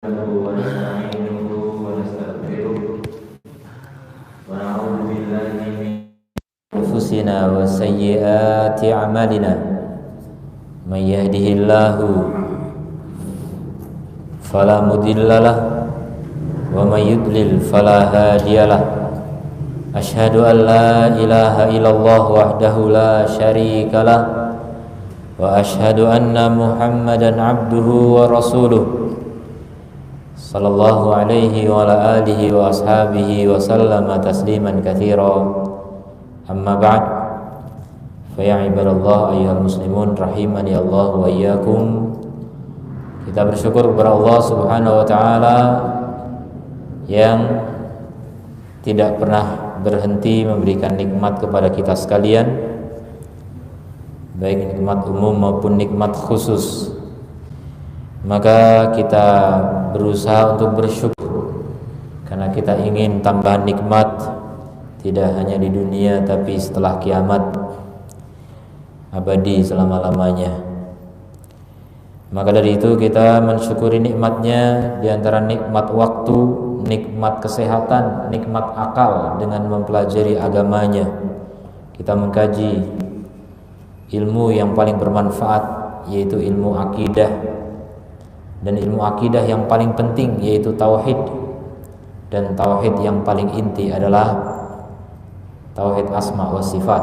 ونستعينه ونستغفره ونعوذ بالله من أنفسنا وسيئات أعمالنا من يهده الله فلا مضل له ومن يضلل فلا هادي له أشهد أن لا إله إلا الله وحده لا شريك له وأشهد أن محمدا عبده ورسوله صلى الله عليه وعلى آله وأصحابه وسلم تسليما كثيرا أما بعد فيا عباد الله أيها المسلمون rahimani Allah wa iyyakum. Kita bersyukur kepada Allah Subhanahu wa taala yang tidak pernah berhenti memberikan nikmat kepada kita sekalian, baik nikmat umum maupun nikmat khusus. Maka kita berusaha untuk bersyukur karena kita ingin tambahan nikmat tidak hanya di dunia tapi setelah kiamat, abadi selama-lamanya. Maka dari itu kita mensyukuri nikmatnya, di antara nikmat waktu, nikmat kesehatan, nikmat akal dengan mempelajari agamanya. Kita mengkaji ilmu yang paling bermanfaat, yaitu ilmu akidah. Dan ilmu akidah yang paling penting yaitu tauhid. Dan tauhid yang paling inti adalah tauhid asma wa sifat,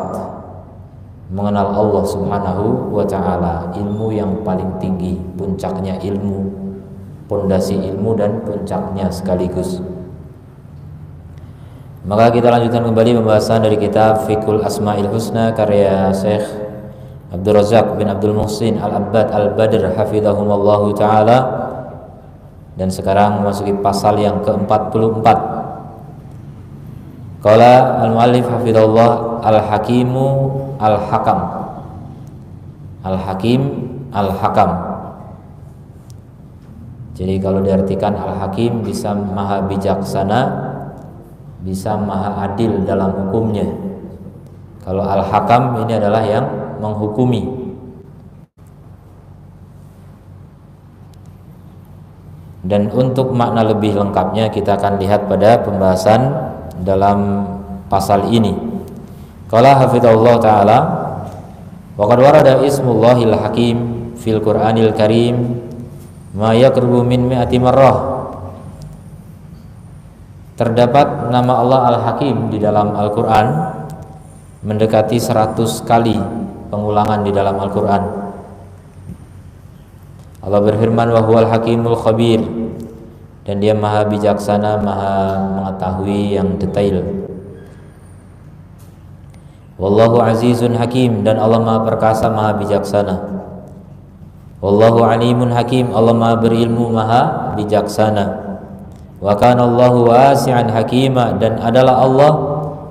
mengenal Allah Subhanahu wa ta'ala. Ilmu yang paling tinggi, puncaknya ilmu, pondasi ilmu dan puncaknya sekaligus. Maka kita lanjutkan kembali pembahasan dari kitab Fiqhul Asma'il Husna karya Syekh Abdul Razak bin Abdul Muhsin Al-Abbad Al-Badr hafidhahumallahu ta'ala. Dan sekarang memasuki pasal yang ke-44. Qala al-muallif hafidhahullah al-hakimu al-hakam. Al-hakim al-hakam. Jadi kalau diartikan al-hakim bisa maha bijaksana, bisa maha adil dalam hukumnya. Kalau al-hakam ini adalah yang menghukumi. Dan untuk makna lebih lengkapnya kita akan lihat pada pembahasan dalam pasal ini. Qala hafizahullah taala wa qad warada ismullahil hakim fil Qur'anil Karim ma yaqrubu min mi'ati marrah. Terdapat nama Allah Al-Hakim di dalam Al-Qur'an mendekati 100 kali pengulangan di dalam Al-Quran. Allah berfirman wa huwal hakimul khabir, dan dia maha bijaksana, maha mengetahui yang detail. Wallahu azizun hakim, dan Allah maha perkasa, maha bijaksana. Wallahu alimun hakim, Allah maha berilmu, maha bijaksana. Wa kana Allahu wasi'an hakima, dan adalah Allah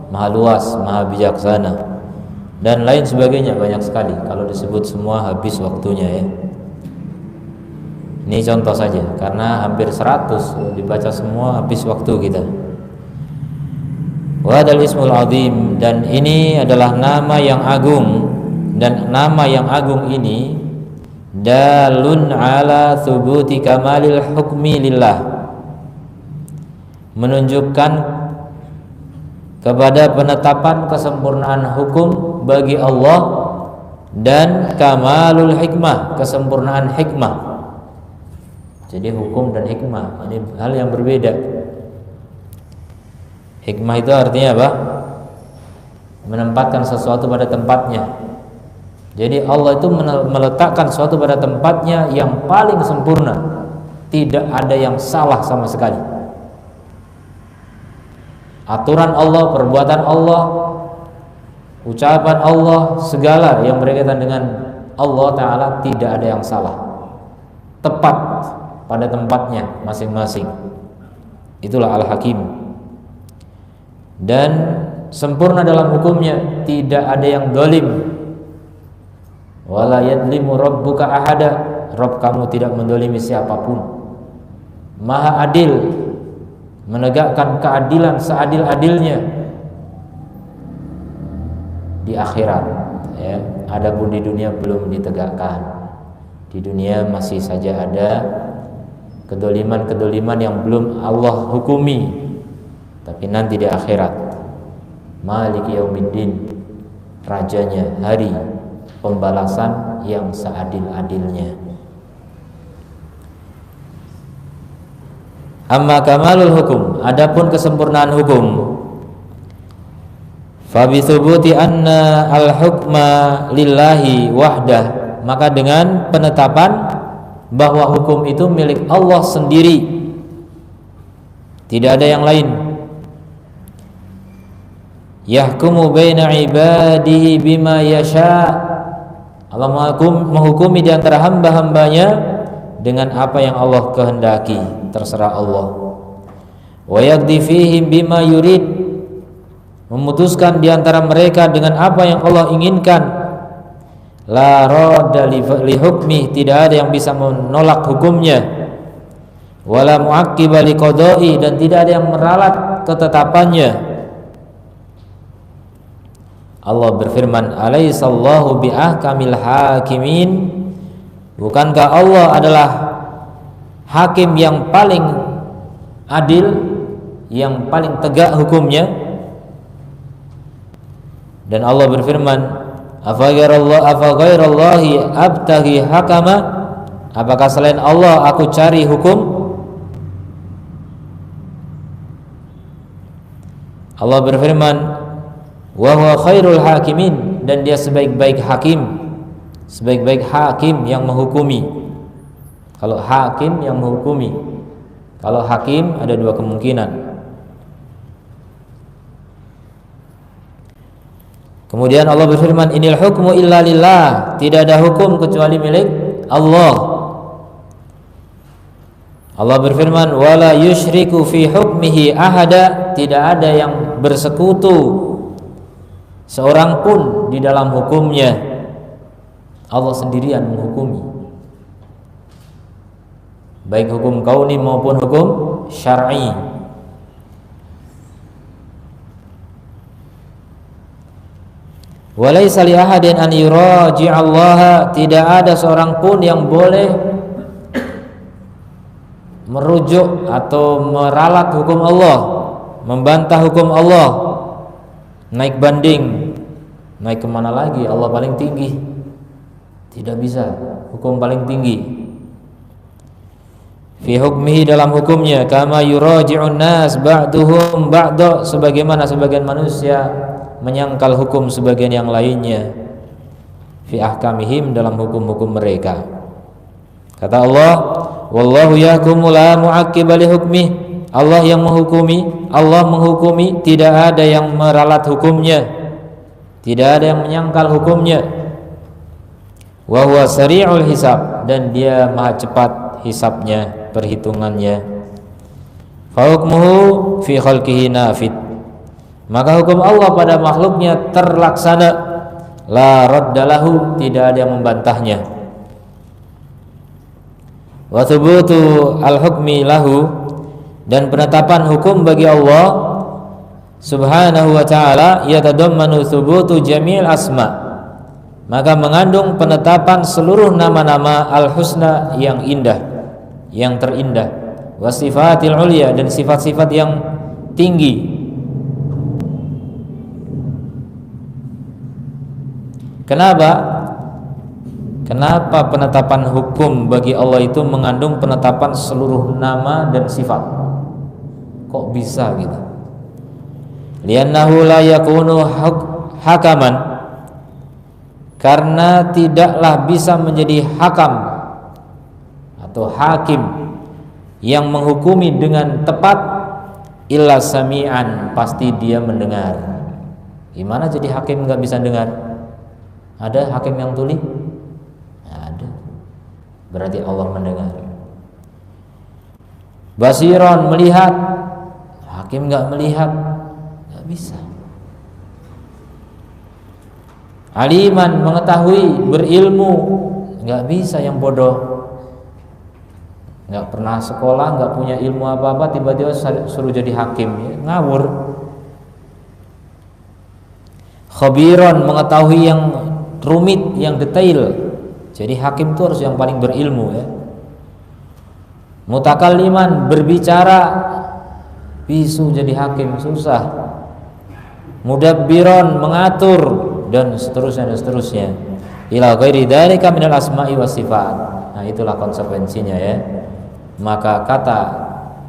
maha luas, maha bijaksana. Dan lain sebagainya, banyak sekali. Kalau disebut semua habis waktunya ya. Ini contoh saja, karena hampir 100 dibaca semua habis waktu kita. Wa hadal ismul azim, dan ini adalah nama yang agung. Dan nama yang agung ini dalun ala thubuti kamalil hukmi lillah, menunjukkan kepada penetapan kesempurnaan hukum bagi Allah dan kamalul hikmah, kesempurnaan hikmah. Jadi hukum dan hikmah ini hal yang berbeda. Hikmah itu artinya apa? Menempatkan sesuatu pada tempatnya. Jadi Allah itu meletakkan sesuatu pada tempatnya yang paling sempurna, tidak ada yang salah sama sekali. Aturan Allah, perbuatan Allah, ucapan Allah, segala yang berkaitan dengan Allah Ta'ala tidak ada yang salah, tepat pada tempatnya masing-masing. Itulah Al-Hakim. Dan sempurna dalam hukumnya, tidak ada yang zalim. Wala yadlimu rabbuka ahada, Rabb kamu tidak mendolimi siapapun. Maha adil, menegakkan keadilan seadil-adilnya di akhirat ya. Adapun di dunia belum ditegakkan. Di dunia masih saja ada kedoliman-kedoliman yang belum Allah hukumi, tapi nanti di akhirat. Maliki yaumiddin, rajanya hari pembalasan yang seadil-adilnya. Amma kamalul hukum, adapun kesempurnaan hukum, fa bi thubuti anna al hukma lillahi wahdah, maka dengan penetapan bahwa hukum itu milik Allah sendiri, tidak ada yang lain. Yahkumu baina ibadihi bima yasha, Allah menghukumi di antara hamba-hambanya dengan apa yang Allah kehendaki, terserah Allah. Wa yaqdi fihim bima yurid, memutuskan di antara mereka dengan apa yang Allah inginkan. La radda li hukmi, tidak ada yang bisa menolak hukumnya. Wala muaqqiba li qada'i, dan tidak ada yang meralat ketetapannya. Allah berfirman, alaihissallahu biahkamil hakimin, bukankah Allah adalah hakim yang paling adil, yang paling tegak hukumnya? Dan Allah berfirman, afa ghairallahi abtaghi hakama, apakah selain Allah aku cari hukum? Allah berfirman, wa huwa khairul hakimin, dan dia sebaik-baik hakim, sebaik-baik hakim yang menghukumi. Kalau hakim yang menghukumi, kalau hakim ada dua kemungkinan. Kemudian Allah berfirman, inil hukmu illa lillah, tidak ada hukum kecuali milik Allah. Allah berfirman, wala yusyriku fi hukmihi ahada, tidak ada yang bersekutu seorang pun di dalam hukumnya. Allah sendirian menghukumi, baik hukum kauni maupun hukum syar'i. Walaysa li ahadin an yuraji'allaha, tidak ada seorang pun yang boleh merujuk atau meralat hukum Allah, membantah hukum Allah, naik banding. Naik kemana lagi? Allah paling tinggi, tidak bisa, hukum paling tinggi. Fi hukmihi, dalam hukumnya, kama yuraji'un nas ba'duhum ba'da, sebagaimana sebagian manusia menyangkal hukum sebagian yang lainnya. Fi ahkamihim, dalam hukum-hukum mereka. Kata Allah, wallahu yahkumu la mu'aqqiba li hukmih, Allah yang menghukumi, Allah menghukumi, tidak ada yang meralat hukumnya, tidak ada yang menyangkal hukumnya. Wa huwa sari'ul hisab, dan dia maha cepat hisabnya, perhitungannya. Fa hukmuhu fi khalqihi nafid, maka hukum Allah pada makhluknya terlaksana. La raddalahu, tidak ada yang membantahnya. Wa thubutu al-hukmi lahu, dan penetapan hukum bagi Allah subhanahu wa ta'ala yatadammanu thubutu jami'il asma, maka mengandung penetapan seluruh nama-nama al-husna yang indah, yang terindah, wa sifatil ulia, dan sifat-sifat yang tinggi. Kenapa penetapan hukum bagi Allah itu mengandung penetapan seluruh nama dan sifat? Kok bisa gitu? Liannahu la yakunu hakaman, karena tidaklah bisa menjadi hakam atau hakim yang menghukumi dengan tepat illa sami'an, pasti dia mendengar. Gimana jadi hakim nggak bisa dengar? Ada hakim yang tuli? Ada. Berarti Allah mendengar. Basiron, melihat. Hakim nggak melihat, nggak bisa. Aliman, mengetahui, berilmu, nggak bisa yang bodoh, nggak pernah sekolah, nggak punya ilmu apa-apa, tiba-tiba suruh jadi hakim, ya, ngawur. Khabiron, mengetahui yang rumit, yang detail. Jadi hakim itu harus yang paling berilmu, ya. Mutakalliman, berbicara, bisu jadi hakim susah. Mudabbiron, mengatur, dan seterusnya dan seterusnya. Ila ghairi dzalika minal asma'i was sifat. Nah, itulah konsekuensinya ya. Maka kata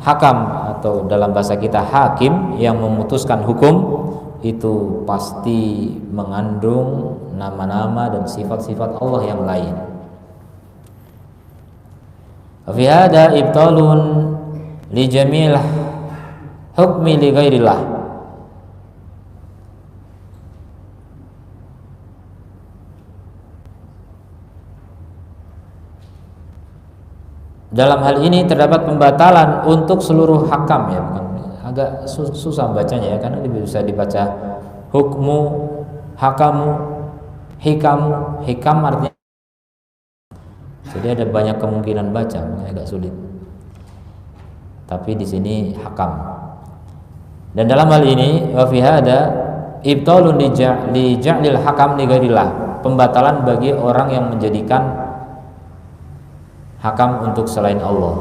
hakam atau dalam bahasa kita hakim yang memutuskan hukum itu pasti mengandung nama-nama dan sifat-sifat Allah yang lain. Fi hada ibtalun li jamil hukmi li ghairillah. Dalam hal ini terdapat pembatalan untuk seluruh hakam ya, bukan agak susah bacanya ya, karena bisa dibaca hukmu, hakamu, hikamu, hikam artinya. Jadi ada banyak kemungkinan baca, agak sulit. Tapi di sini hakam. Dan dalam hal ini wa fi hada ibtalun li ja'lil hakam li ghairillah, pembatalan bagi orang yang menjadikan hakam untuk selain Allah.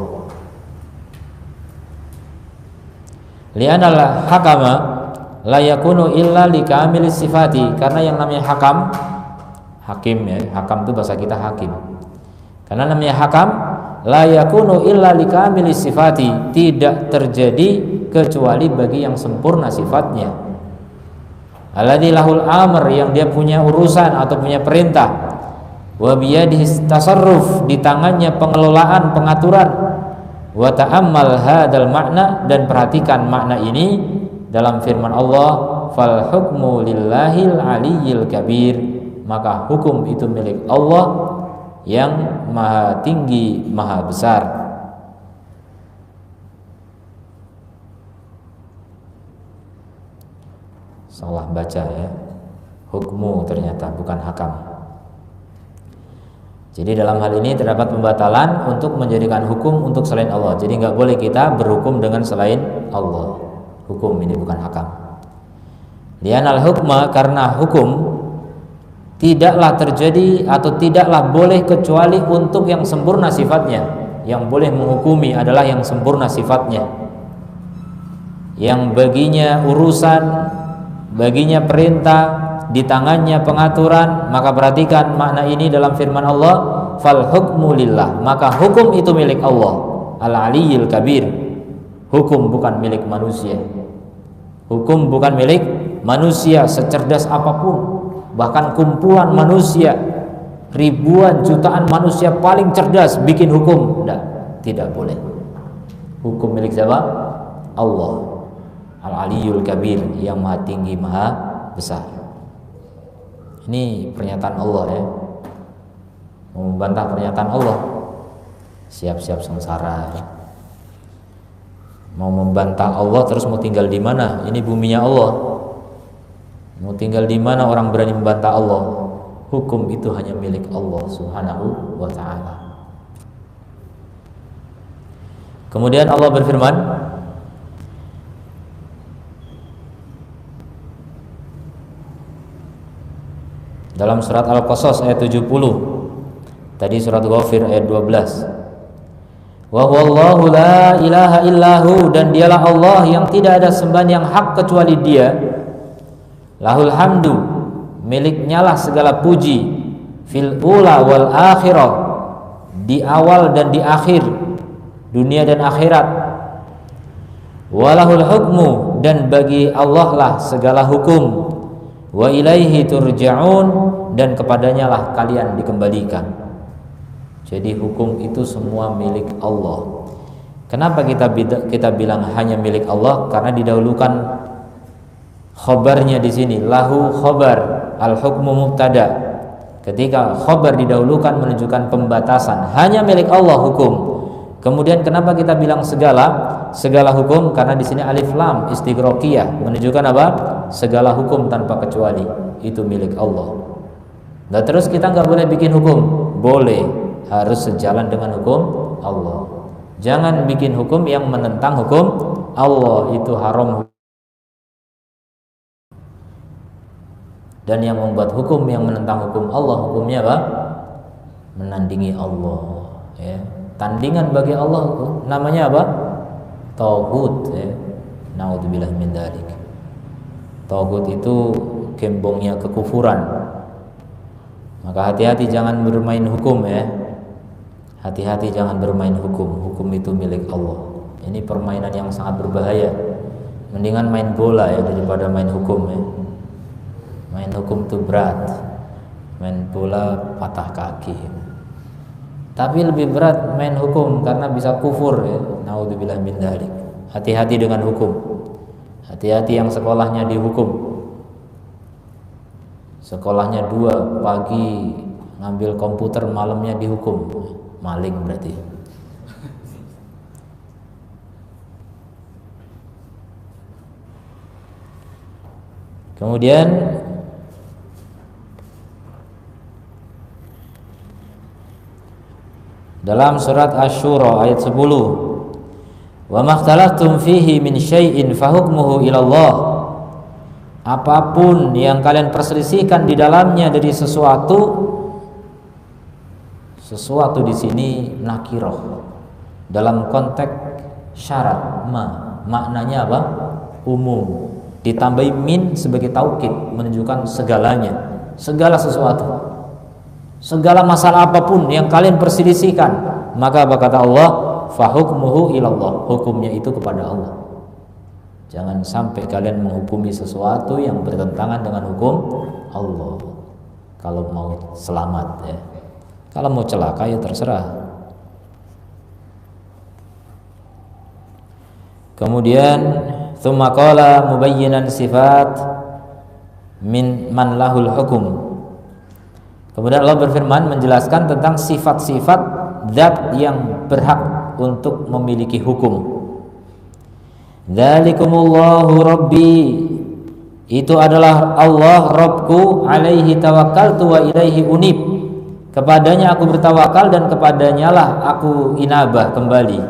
Li'anal hakama la yakunu illa li kamilis sifati, karena yang namanya hakam, hakim ya, hakam itu bahasa kita hakim. Karena namanya hakam la yakunu illa li kamilis sifati, tidak terjadi kecuali bagi yang sempurna sifatnya. Alladzi lahul amr, yang dia punya urusan atau punya perintah. Wa biyadihi tasarruf, di tangannya pengelolaan, pengaturan. Wa ta'ammal hadzal makna, dan perhatikan makna ini dalam firman Allah, fal hukmu lillahil aliyyil kabir, maka hukum itu milik Allah yang maha tinggi, maha besar. Salah baca ya, hukmu ternyata bukan hakam. Jadi dalam hal ini terdapat pembatalan untuk menjadikan hukum untuk selain Allah. Jadi nggak boleh kita berhukum dengan selain Allah. Hukum ini bukan hakam. Lianal hukma, karena hukum tidaklah terjadi atau tidaklah boleh kecuali untuk yang sempurna sifatnya. Yang boleh menghukumi adalah yang sempurna sifatnya, yang baginya urusan, baginya perintah, di tangannya pengaturan. Maka perhatikan makna ini dalam firman Allah, fal hukmu lillah, maka hukum itu milik Allah al-aliyyil kabir. Hukum bukan milik manusia. Hukum bukan milik manusia secerdas apapun, bahkan kumpulan manusia, ribuan jutaan manusia paling cerdas bikin hukum, tidak boleh. Hukum milik siapa? Allah al-aliyyul kabir, yang maha tinggi, maha besar. Ini pernyataan Allah ya. Mau membantah pernyataan Allah, siap-siap sengsara ya. Mau membantah Allah terus mau tinggal di mana? Ini buminya Allah. Mau tinggal di mana orang berani membantah Allah? Hukum itu hanya milik Allah Subhanahu wa ta'ala. Kemudian Allah berfirman, dalam surat Al-Qasas ayat 70, tadi surat Ghafir ayat 12, wa huwallahu la ilaha illahu, dan dialah Allah yang tidak ada sembahan yang hak kecuali dia. Lahul hamdu, miliknya lah segala puji, fil ula wal akhirah, di awal dan di akhir, dunia dan akhirat. Walahul hukmu, dan bagi Allah lah segala hukum. Wa ilaihi turja'un, dan kepadanya lah kalian dikembalikan. Jadi hukum itu semua milik Allah. Kenapa kita bilang hanya milik Allah? Karena didahulukan khobarnya di sini, lahu khobar, al hukmu mubtada. Ketika khobar didahulukan menunjukkan pembatasan, hanya milik Allah hukum. Kemudian kenapa kita bilang segala hukum? Karena di sini alif lam istighraqiyah menunjukkan apa? Segala hukum tanpa kecuali itu milik Allah. Nah, terus kita nggak boleh bikin hukum? Boleh, harus sejalan dengan hukum Allah. Jangan bikin hukum yang menentang hukum Allah, itu haram. Dan yang membuat hukum yang menentang hukum Allah, hukumnya apa? Menandingi Allah ya. tandingan bagi Allah, namanya apa? Taghut, ya. Naudzubillah min dzalik. Taghut itu gembongnya kekufuran. Maka hati-hati jangan bermain hukum, ya. Hati-hati jangan bermain hukum. Hukum itu milik Allah. Ini permainan yang sangat berbahaya. Mendingan main bola ya daripada main hukum, ya. Main hukum itu berat. Main bola patah kaki. Tapi lebih berat main hukum karena bisa kufur, ya. Naudzubillah min dzalik. Hati-hati dengan hukum. Hati-hati yang sekolahnya dihukum. Sekolahnya 2, pagi ngambil komputer, malamnya dihukum. Maling berarti. Kemudian dalam surat Asy-Syura ayat 10, "Wa makhtalaftum fihi min syai'in fahukmuhu ila Allah." Apapun yang kalian perselisihkan di dalamnya dari sesuatu di sini nakirah dalam konteks syarat, maknanya apa? Umum. Ditambahi min sebagai taukid, menunjukkan segalanya, segala sesuatu, segala masalah apapun yang kalian perselisihkan, maka apa kata Allah? Fahukmuhu ilallah, hukumnya itu kepada Allah. Jangan sampai kalian menghukumi sesuatu yang bertentangan dengan hukum Allah. Kalau mau selamat, ya. Kalau mau celaka ya terserah. Kemudian tsumma qala mubayyinan sifat min man lahul hukum. Kemudian Allah berfirman menjelaskan tentang sifat-sifat zat yang berhak untuk memiliki hukum. Dzalikumullahu rabbi, itu adalah Allah Rabbku, alaihi tawakkaltu wa ilaihi unib, kepadanya aku bertawakal dan kepadanya lah aku inabah kembali.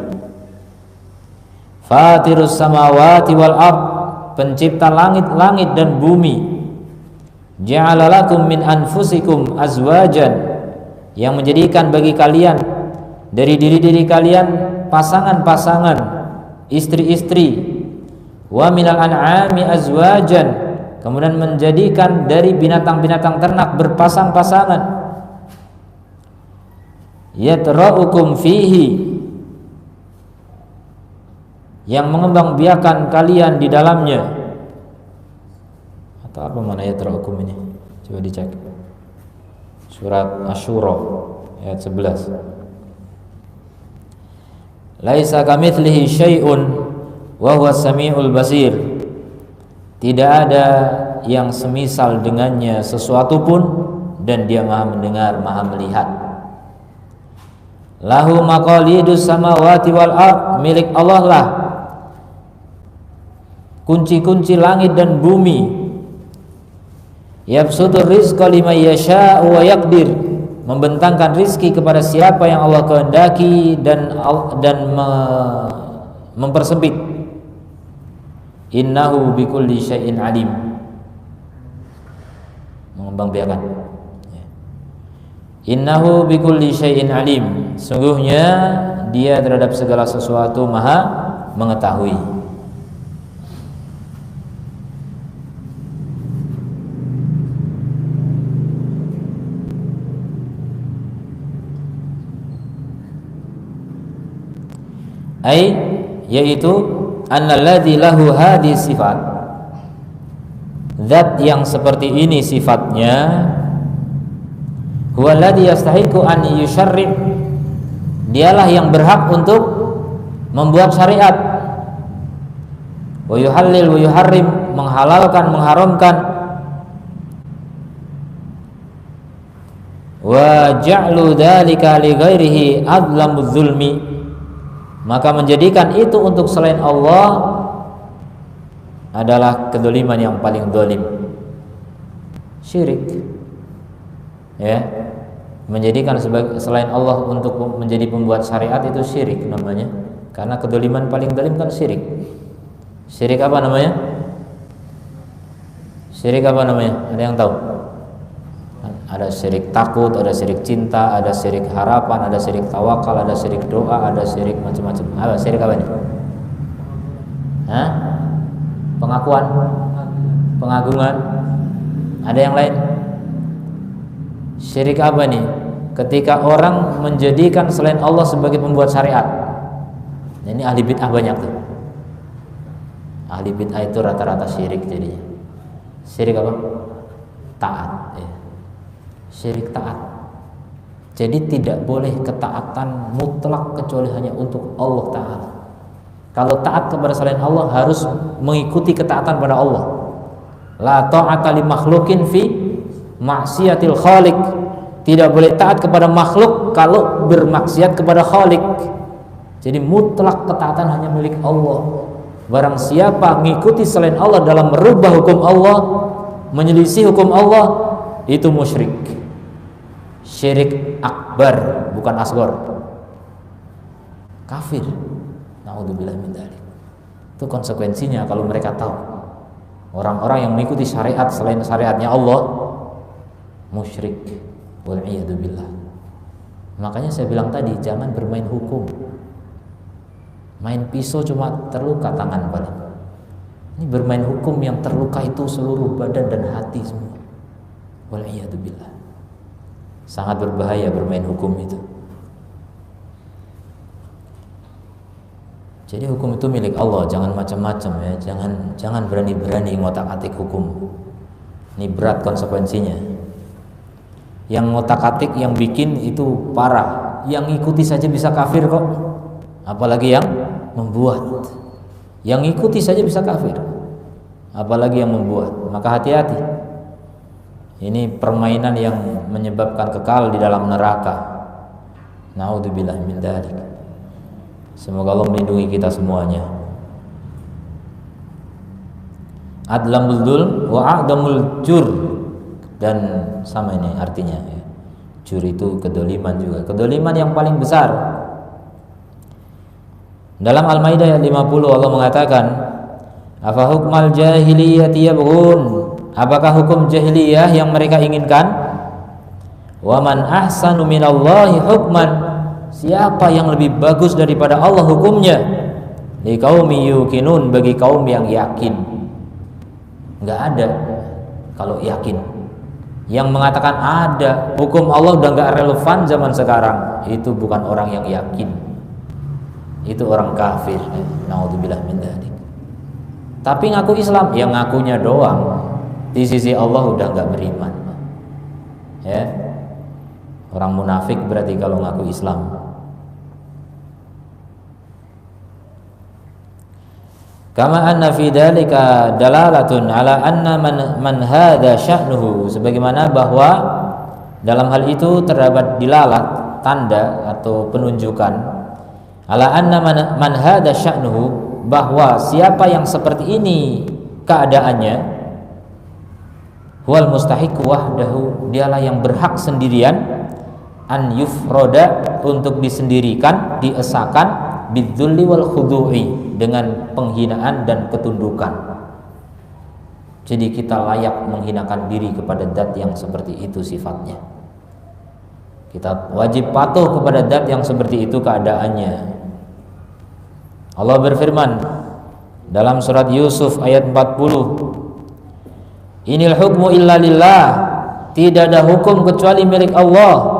Fatirus samawati wal ard, pencipta langit-langit dan bumi. Ja'ala lakum min anfusikum azwajan, yang menjadikan bagi kalian dari diri-diri kalian pasangan-pasangan, istri-istri. Wa minal an'ami azwajan, kemudian menjadikan dari binatang-binatang ternak berpasang-pasangan. Yatra'ukum fihi, yang mengembangbiakan kalian di dalamnya. Atau apa mana yatra'ukum ini? Coba dicek. Surat Asy-Syura ayat 11. Laisa kamitslihi syai'un wa huwas samiul basir. Tidak ada yang semisal dengannya sesuatu pun, dan dia Maha mendengar, Maha melihat. Lahu maqalidus samawati wal ard, milik Allah lah kunci-kunci langit dan bumi. Yabsutur rizqa liman yasha'u wa yaqdir, membentangkan rizki kepada siapa yang Allah kehendaki dan mempersempit. Innahu bikulli syai'in alim, mengembangbiakan. Innahu bikulli syai'in alim, sungguhnya dia terhadap segala sesuatu Maha mengetahui. Yaitu annalladzi lahu hadhihi sifat, zat yang seperti ini sifatnya, huwallazi yastahiqu an yusyarri', dialah yang berhak untuk membuat syariat, wa yuhallil wa yuharrim, menghalalkan mengharamkan, wa ja'lu dzalika li ghairihi adlamudz zulmi, maka menjadikan itu untuk selain Allah adalah kedzaliman yang paling zalim, syirik. Ya, menjadikan selain Allah untuk menjadi pembuat syariat itu syirik namanya, karena kedzaliman paling zalim kan syirik. Syirik apa namanya? Syirik apa namanya? Ada yang tahu? Ada syirik takut, ada syirik cinta, ada syirik harapan, ada syirik tawakal, ada syirik doa, ada syirik macam-macam. Apa syirik apa ini? Hah? Pengakuan, pengagungan. Ada yang lain? Syirik apa nih? Ketika orang menjadikan selain Allah sebagai pembuat syariat. Ini ahli bid'ah banyak tuh. Ahli bid'ah itu rata-rata syirik jadinya. Syirik apa? Taat. Ya. Syirik taat. Jadi tidak boleh ketaatan mutlak kecuali hanya untuk Allah Ta'ala. Kalau taat kepada selain Allah harus mengikuti ketaatan pada Allah. La ta'ata li makhlukin fi maksiatil khaliq. Tidak boleh taat kepada makhluk kalau bermaksiat kepada Khalik. Jadi mutlak ketaatan hanya milik Allah. Barang siapa mengikuti selain Allah dalam merubah hukum Allah, menyelisih hukum Allah, itu musyrik. Syirik akbar, bukan asghar. Kafir. Naudzubillah min dzalik. Itu konsekuensinya kalau mereka tahu. Orang-orang yang mengikuti syariat selain syariatnya Allah, musyrik. Wal'iyadzubillah. Makanya saya bilang tadi, jangan bermain hukum. Main pisau cuma terluka tangan paling. Ini bermain hukum yang terluka itu seluruh badan dan hati semua. Wal'iyadzubillah. Sangat berbahaya bermain hukum itu. Jadi hukum itu milik Allah, jangan macam-macam ya. Jangan berani-berani ngotak-atik hukum. Ini berat konsekuensinya. Yang ngotak-atik, yang bikin itu parah. Yang ikuti saja bisa kafir kok. Apalagi yang membuat. Yang ikuti saja bisa kafir. Apalagi yang membuat. Maka hati-hati. Ini permainan yang menyebabkan kekal di dalam neraka. Naudzubillah min dzalik. Semoga Allah melindungi kita semuanya. Adlamul dzulm wa a'damul jur. Dan sama ini artinya ya. Jur itu kedoliman juga. Kedoliman yang paling besar. Dalam Al-Maidah ayat 50 Allah mengatakan, afa hukmal jahiliyati yabghun, apakah hukum jahiliyah yang mereka inginkan? Wa man ahsanu minallahi hukman, siapa yang lebih bagus daripada Allah hukumnya? Li qaumi yuqinun, bagi kaum yang yakin. Enggak ada kalau yakin. Yang mengatakan ada hukum Allah udah enggak relevan zaman sekarang, itu bukan orang yang yakin. Itu orang kafir. Naudzubillah min dzalik. Tapi ngaku Islam, yang ngakunya doang. Di sisi Allah udah enggak beriman. Ya. Orang munafik berarti kalau ngaku Islam. Kama anna fi dzalika dalalatun ala anna man hadha sya'nuhu, sebagaimana bahwa dalam hal itu terdapat dilalat, tanda atau penunjukan ala anna man hadha sya'nuhu, bahwa siapa yang seperti ini keadaannya, huwal mustahiq wahdahu, dialah yang berhak sendirian, an yufroda, untuk disendirikan, diesakan, bidzulli wal khudu'i, dengan penghinaan dan ketundukan. Jadi kita layak menghinakan diri kepada zat yang seperti itu sifatnya. Kita wajib patuh kepada zat yang seperti itu keadaannya. Allah berfirman dalam surat Yusuf ayat 40, Inil hukmu illa lillah, tidak ada hukum kecuali milik Allah.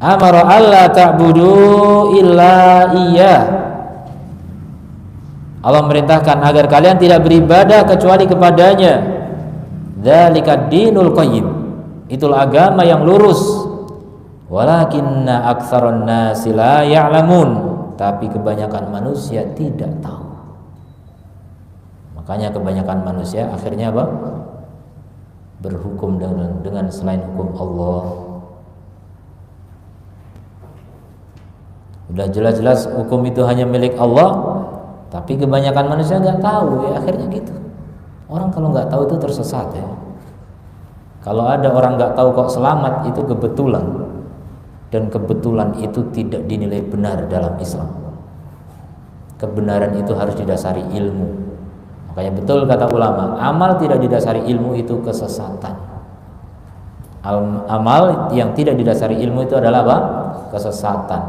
Amara alla ta'budu illa iyyah, Allah merintahkan agar kalian tidak beribadah kecuali kepadanya. Dzalika dinul qayyim, itulah agama yang lurus. Walakinna aktsaron nasi la ya'lamun, tapi kebanyakan manusia tidak tahu. Makanya kebanyakan manusia akhirnya apa? Berhukum dengan selain hukum Allah. Udah jelas-jelas hukum itu hanya milik Allah, tapi kebanyakan manusia nggak tahu, ya akhirnya gitu. Orang kalau nggak tahu itu tersesat ya. Kalau ada orang nggak tahu kok selamat, itu kebetulan, dan kebetulan itu tidak dinilai benar dalam Islam. Kebenaran itu harus didasari ilmu. Makanya betul kata ulama, amal tidak didasari ilmu itu kesesatan. Amal yang tidak didasari ilmu itu adalah apa? Kesesatan.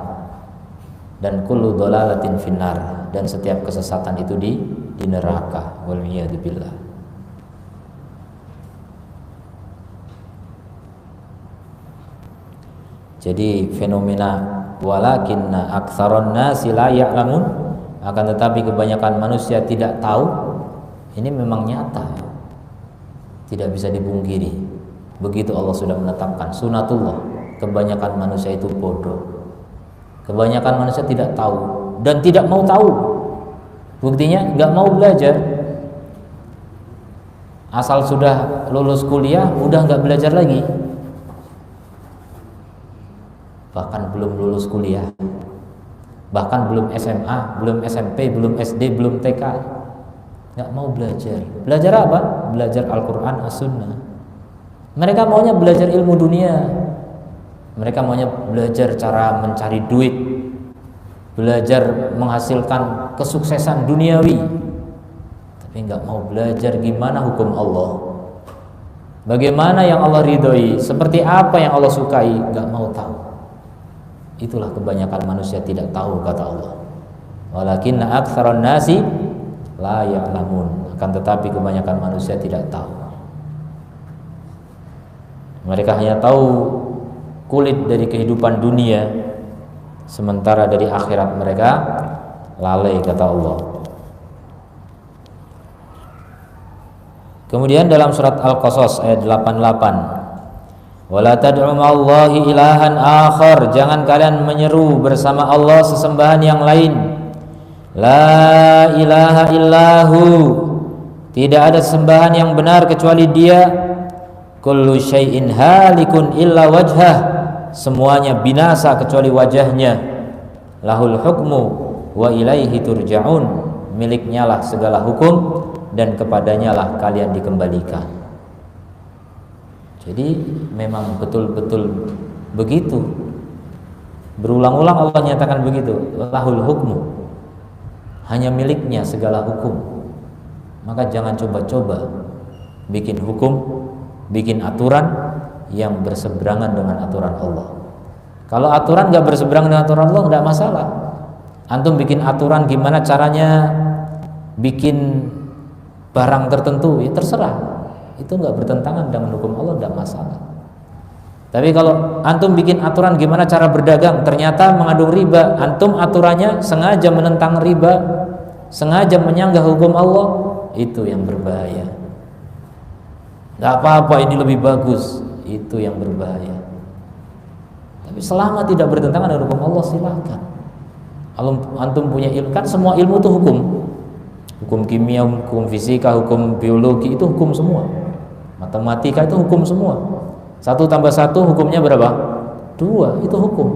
Dan kullu dhalalatin finnar, dan setiap kesesatan itu di neraka. Wal iyadu billah. Jadi fenomena walakinna aktsaron nasi la ya'lamun, akan tetapi kebanyakan manusia tidak tahu, ini memang nyata, tidak bisa dipungkiri. Begitu Allah sudah menetapkan sunatullah, kebanyakan manusia itu bodoh. Kebanyakan manusia tidak tahu dan tidak mau tahu. Buktinya nggak mau belajar. Asal sudah lulus kuliah udah nggak belajar lagi. Bahkan belum lulus kuliah, bahkan belum SMA, belum SMP, belum SD, belum TK, nggak mau belajar. Belajar apa? Belajar Al-Quran, As-Sunnah. Mereka maunya belajar ilmu dunia, mereka maunya belajar cara mencari duit, belajar menghasilkan kesuksesan duniawi, tapi nggak mau belajar gimana hukum Allah, bagaimana yang Allah ridhoi, seperti apa yang Allah sukai, nggak mau tahu. Itulah kebanyakan manusia tidak tahu, kata Allah. Walakinna aktsaron nasi la ya'lamun, akan tetapi kebanyakan manusia tidak tahu. Mereka hanya tahu kulit dari kehidupan dunia, sementara dari akhirat mereka lalai, kata Allah. Kemudian dalam surat Al-Qasas ayat 88, wala tad'u ma'allahi ilahan akhar, jangan kalian menyeru bersama Allah sesembahan yang lain. La ilaha illahu, tidak ada sembahan yang benar kecuali Dia. Kullu syai'in halikun illa wajhah, semuanya binasa kecuali wajahnya. Lahul hukmu wa ilaihi turja'un, miliknya lah segala hukum dan kepadanya lah kalian dikembalikan. Jadi memang betul-betul begitu. Berulang-ulang Allah nyatakan begitu. Lahul hukmu, hanya miliknya segala hukum. Maka jangan coba-coba bikin hukum, bikin aturan yang berseberangan dengan aturan Allah. Kalau aturan gak berseberangan dengan aturan Allah, gak masalah. Antum bikin aturan gimana caranya bikin barang tertentu, ya terserah. Itu nggak bertentangan dengan hukum Allah, tidak masalah. Tapi kalau antum bikin aturan gimana cara berdagang, ternyata mengandung riba, antum aturannya sengaja menentang riba, sengaja menyanggah hukum Allah, itu yang berbahaya. Nggak apa-apa, ini lebih bagus, itu yang berbahaya. Tapi selama tidak bertentangan dengan hukum Allah, silakan. Kalau antum punya ilmu, kan semua ilmu itu hukum. Hukum kimia, hukum fisika, hukum biologi, itu hukum semua. Matematika itu hukum semua. 1 tambah 1 hukumnya berapa? 2, itu hukum.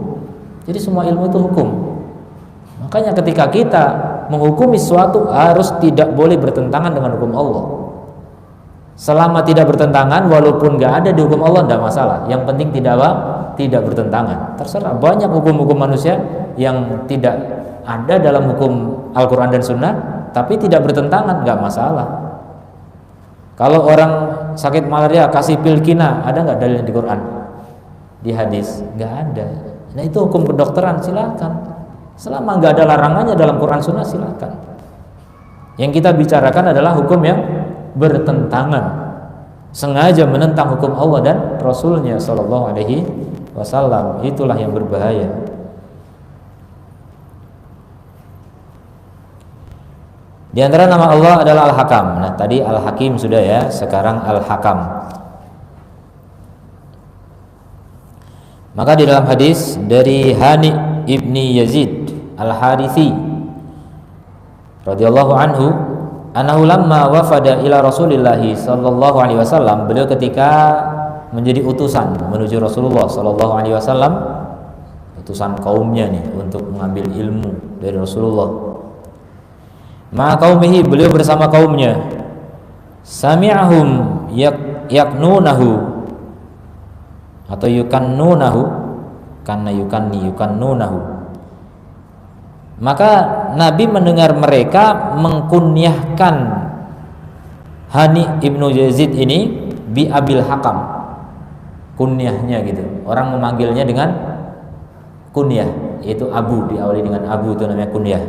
Jadi semua ilmu itu hukum. Makanya ketika kita menghukumi sesuatu harus tidak boleh bertentangan dengan hukum Allah. Selama tidak bertentangan, walaupun nggak ada di hukum Allah, tidak masalah. Yang penting tidak apa? Tidak bertentangan. Terserah, banyak hukum-hukum manusia yang tidak ada dalam hukum Al-Quran dan Sunnah, tapi tidak bertentangan, nggak masalah. Kalau orang sakit malaria kasih pil kina, ada nggak dalil di Quran, di hadis? Nggak ada. Nah itu hukum kedokteran, silakan. Selama nggak ada larangannya dalam Quran Sunnah, silakan. Yang kita bicarakan adalah hukum yang bertentangan, sengaja menentang hukum Allah dan Rasulnya Shallallahu Alaihi Wasallam. Itulah yang berbahaya. Di antara nama Allah adalah Al-Hakam. Nah, tadi Al-Hakim sudah ya, sekarang Al-Hakam. Maka di dalam hadis dari Hani ibni Yazid Al-Harithi radhiyallahu anhu, annahu lamma wafada ila Rasulillahi sallallahu alaihi wasallam, beliau ketika menjadi utusan menuju Rasulullah sallallahu alaihi wasallam, utusan kaumnya nih untuk mengambil ilmu dari Rasulullah. Ma qaumihi, beliau bersama kaumnya. Sami'ahum yaknunahu atau yukannunahu, karena yukannunahu. Maka Nabi mendengar mereka mengkunyahkan Hani ibnu Yazid ini bi Abil Hakam. kunyahnya gitu. Orang memanggilnya dengan kunyah, yaitu Abu, diawali dengan Abu, itu namanya kunyah.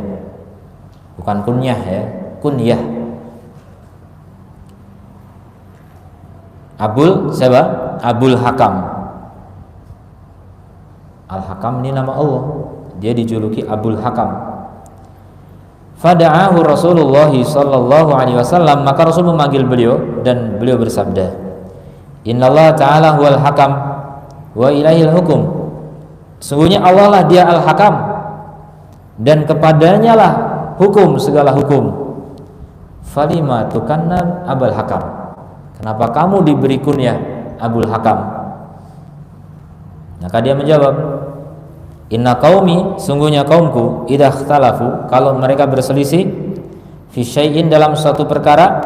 Bukan kunyah ya, kunyah. Abul siapa? Abul Hakam. Al-Hakam ini nama Allah. Dia dijuluki Abul Hakam. Fada'ahu Rasulullah sallallahu alaihi wasallam, maka Rasul memanggil beliau dan beliau bersabda, Innallaha ta'ala huwal hakam wa ilaihil hukum. Sungguhnya Allah lah dia Al-Hakam dan kepadanya lah hukum, segala hukum. Falima tukanna Abul Hakam. Kenapa kamu diberi kunyah Abul Hakam? Maka dia menjawab, Inna qaumi, sungguhnya kaumku, idza ikhtalafu, kalau mereka berselisih, fi syai'in, dalam suatu perkara,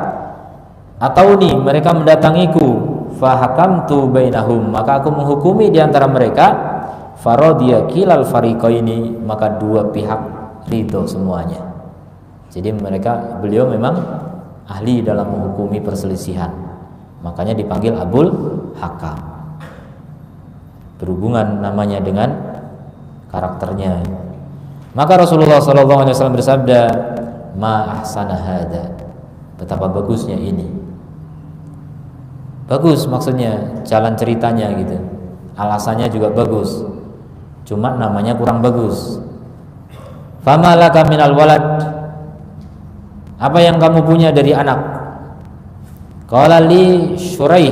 atau mereka mendatangiku, fa hakamtu bainahum, maka aku menghukumi di antara mereka, faradiya kilal fariqaini, maka dua pihak ridho semuanya. Jadi beliau memang ahli dalam menghukumi perselisihan. Makanya dipanggil Abul Hakam. Berhubungan namanya dengan karakternya. Maka Rasulullah SAW bersabda, ma ahsana hada, betapa bagusnya ini. Bagus maksudnya jalan ceritanya gitu, alasannya juga bagus, cuma namanya kurang bagus. Fama laka minal walad, apa yang kamu punya dari anak? Qala li Syuraih,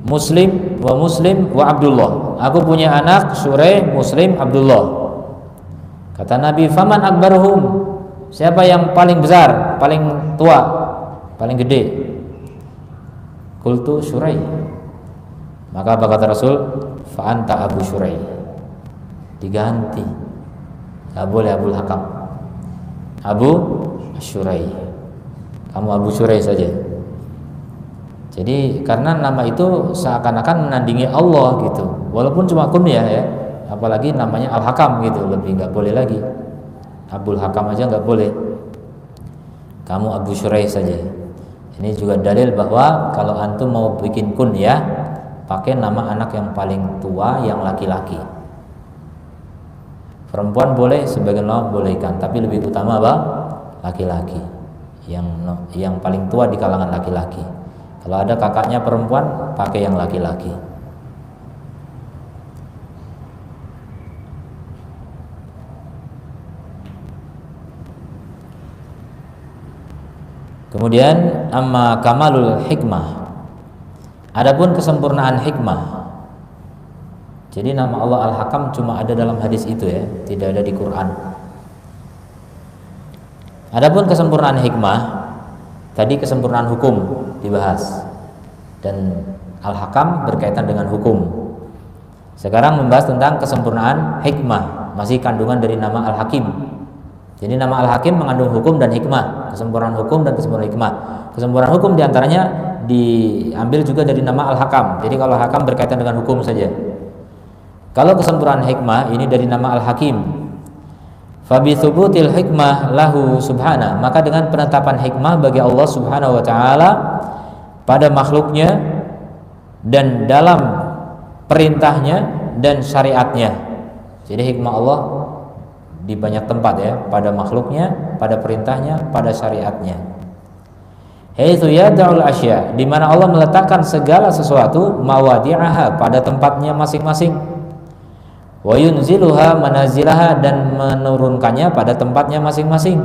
Muslim wa Abdullah. Aku punya anak Syuraih, Muslim, Abdullah. Kata Nabi, faman akbaruhum, siapa yang paling besar, paling tua, paling gede? Qultu Syuraih. Maka apa kata Rasul? Fa anta Abu Syuraih. Diganti, gak boleh Abul Hakam, Abu Syuraih. Kamu Abu Syuraih saja. Jadi karena nama itu seakan-akan menandingi Allah gitu, walaupun cuma kunyah ya, apalagi namanya Al-Hakam gitu, lebih nggak boleh lagi. Abul Hakam aja nggak boleh. Kamu Abu Syuraih saja. Ini juga dalil bahwa kalau antum mau bikin kunyah, pakai nama anak yang paling tua yang laki-laki. Perempuan boleh, sebagian ulama bolehkan, tapi lebih utama apa? Laki-laki. Yang paling tua di kalangan laki-laki. Kalau ada kakaknya perempuan, pakai yang laki-laki. Kemudian amma kamalul hikmah, adapun kesempurnaan hikmah. Jadi nama Allah Al-Hakam cuma ada dalam hadis itu ya, tidak ada di Quran. Adapun kesempurnaan hikmah, tadi kesempurnaan hukum dibahas, dan Al-Hakam berkaitan dengan hukum. Sekarang membahas tentang kesempurnaan hikmah, masih kandungan dari nama Al-Hakim. Jadi nama Al-Hakim mengandung hukum dan hikmah, kesempurnaan hukum dan kesempurnaan hikmah. Kesempurnaan hukum diantaranya diambil juga dari nama Al-Hakam. Jadi kalau Hakam berkaitan dengan hukum saja. Kalau kesempurnaan hikmah ini dari nama Al-Hakim. Fabi thubutil hikmah lahu subhana, maka dengan penetapan hikmah bagi Allah Subhanahu wa taala pada makhluknya dan dalam perintahnya dan syariatnya. Jadi hikmah Allah di banyak tempat ya, pada makhluknya, pada perintahnya, pada syariatnya. Haitsu yad'ul asya, di mana Allah meletakkan segala sesuatu mawadi'aha, pada tempatnya masing-masing. Wa yunziluha manazilaha, dan menurunkannya pada tempatnya masing-masing.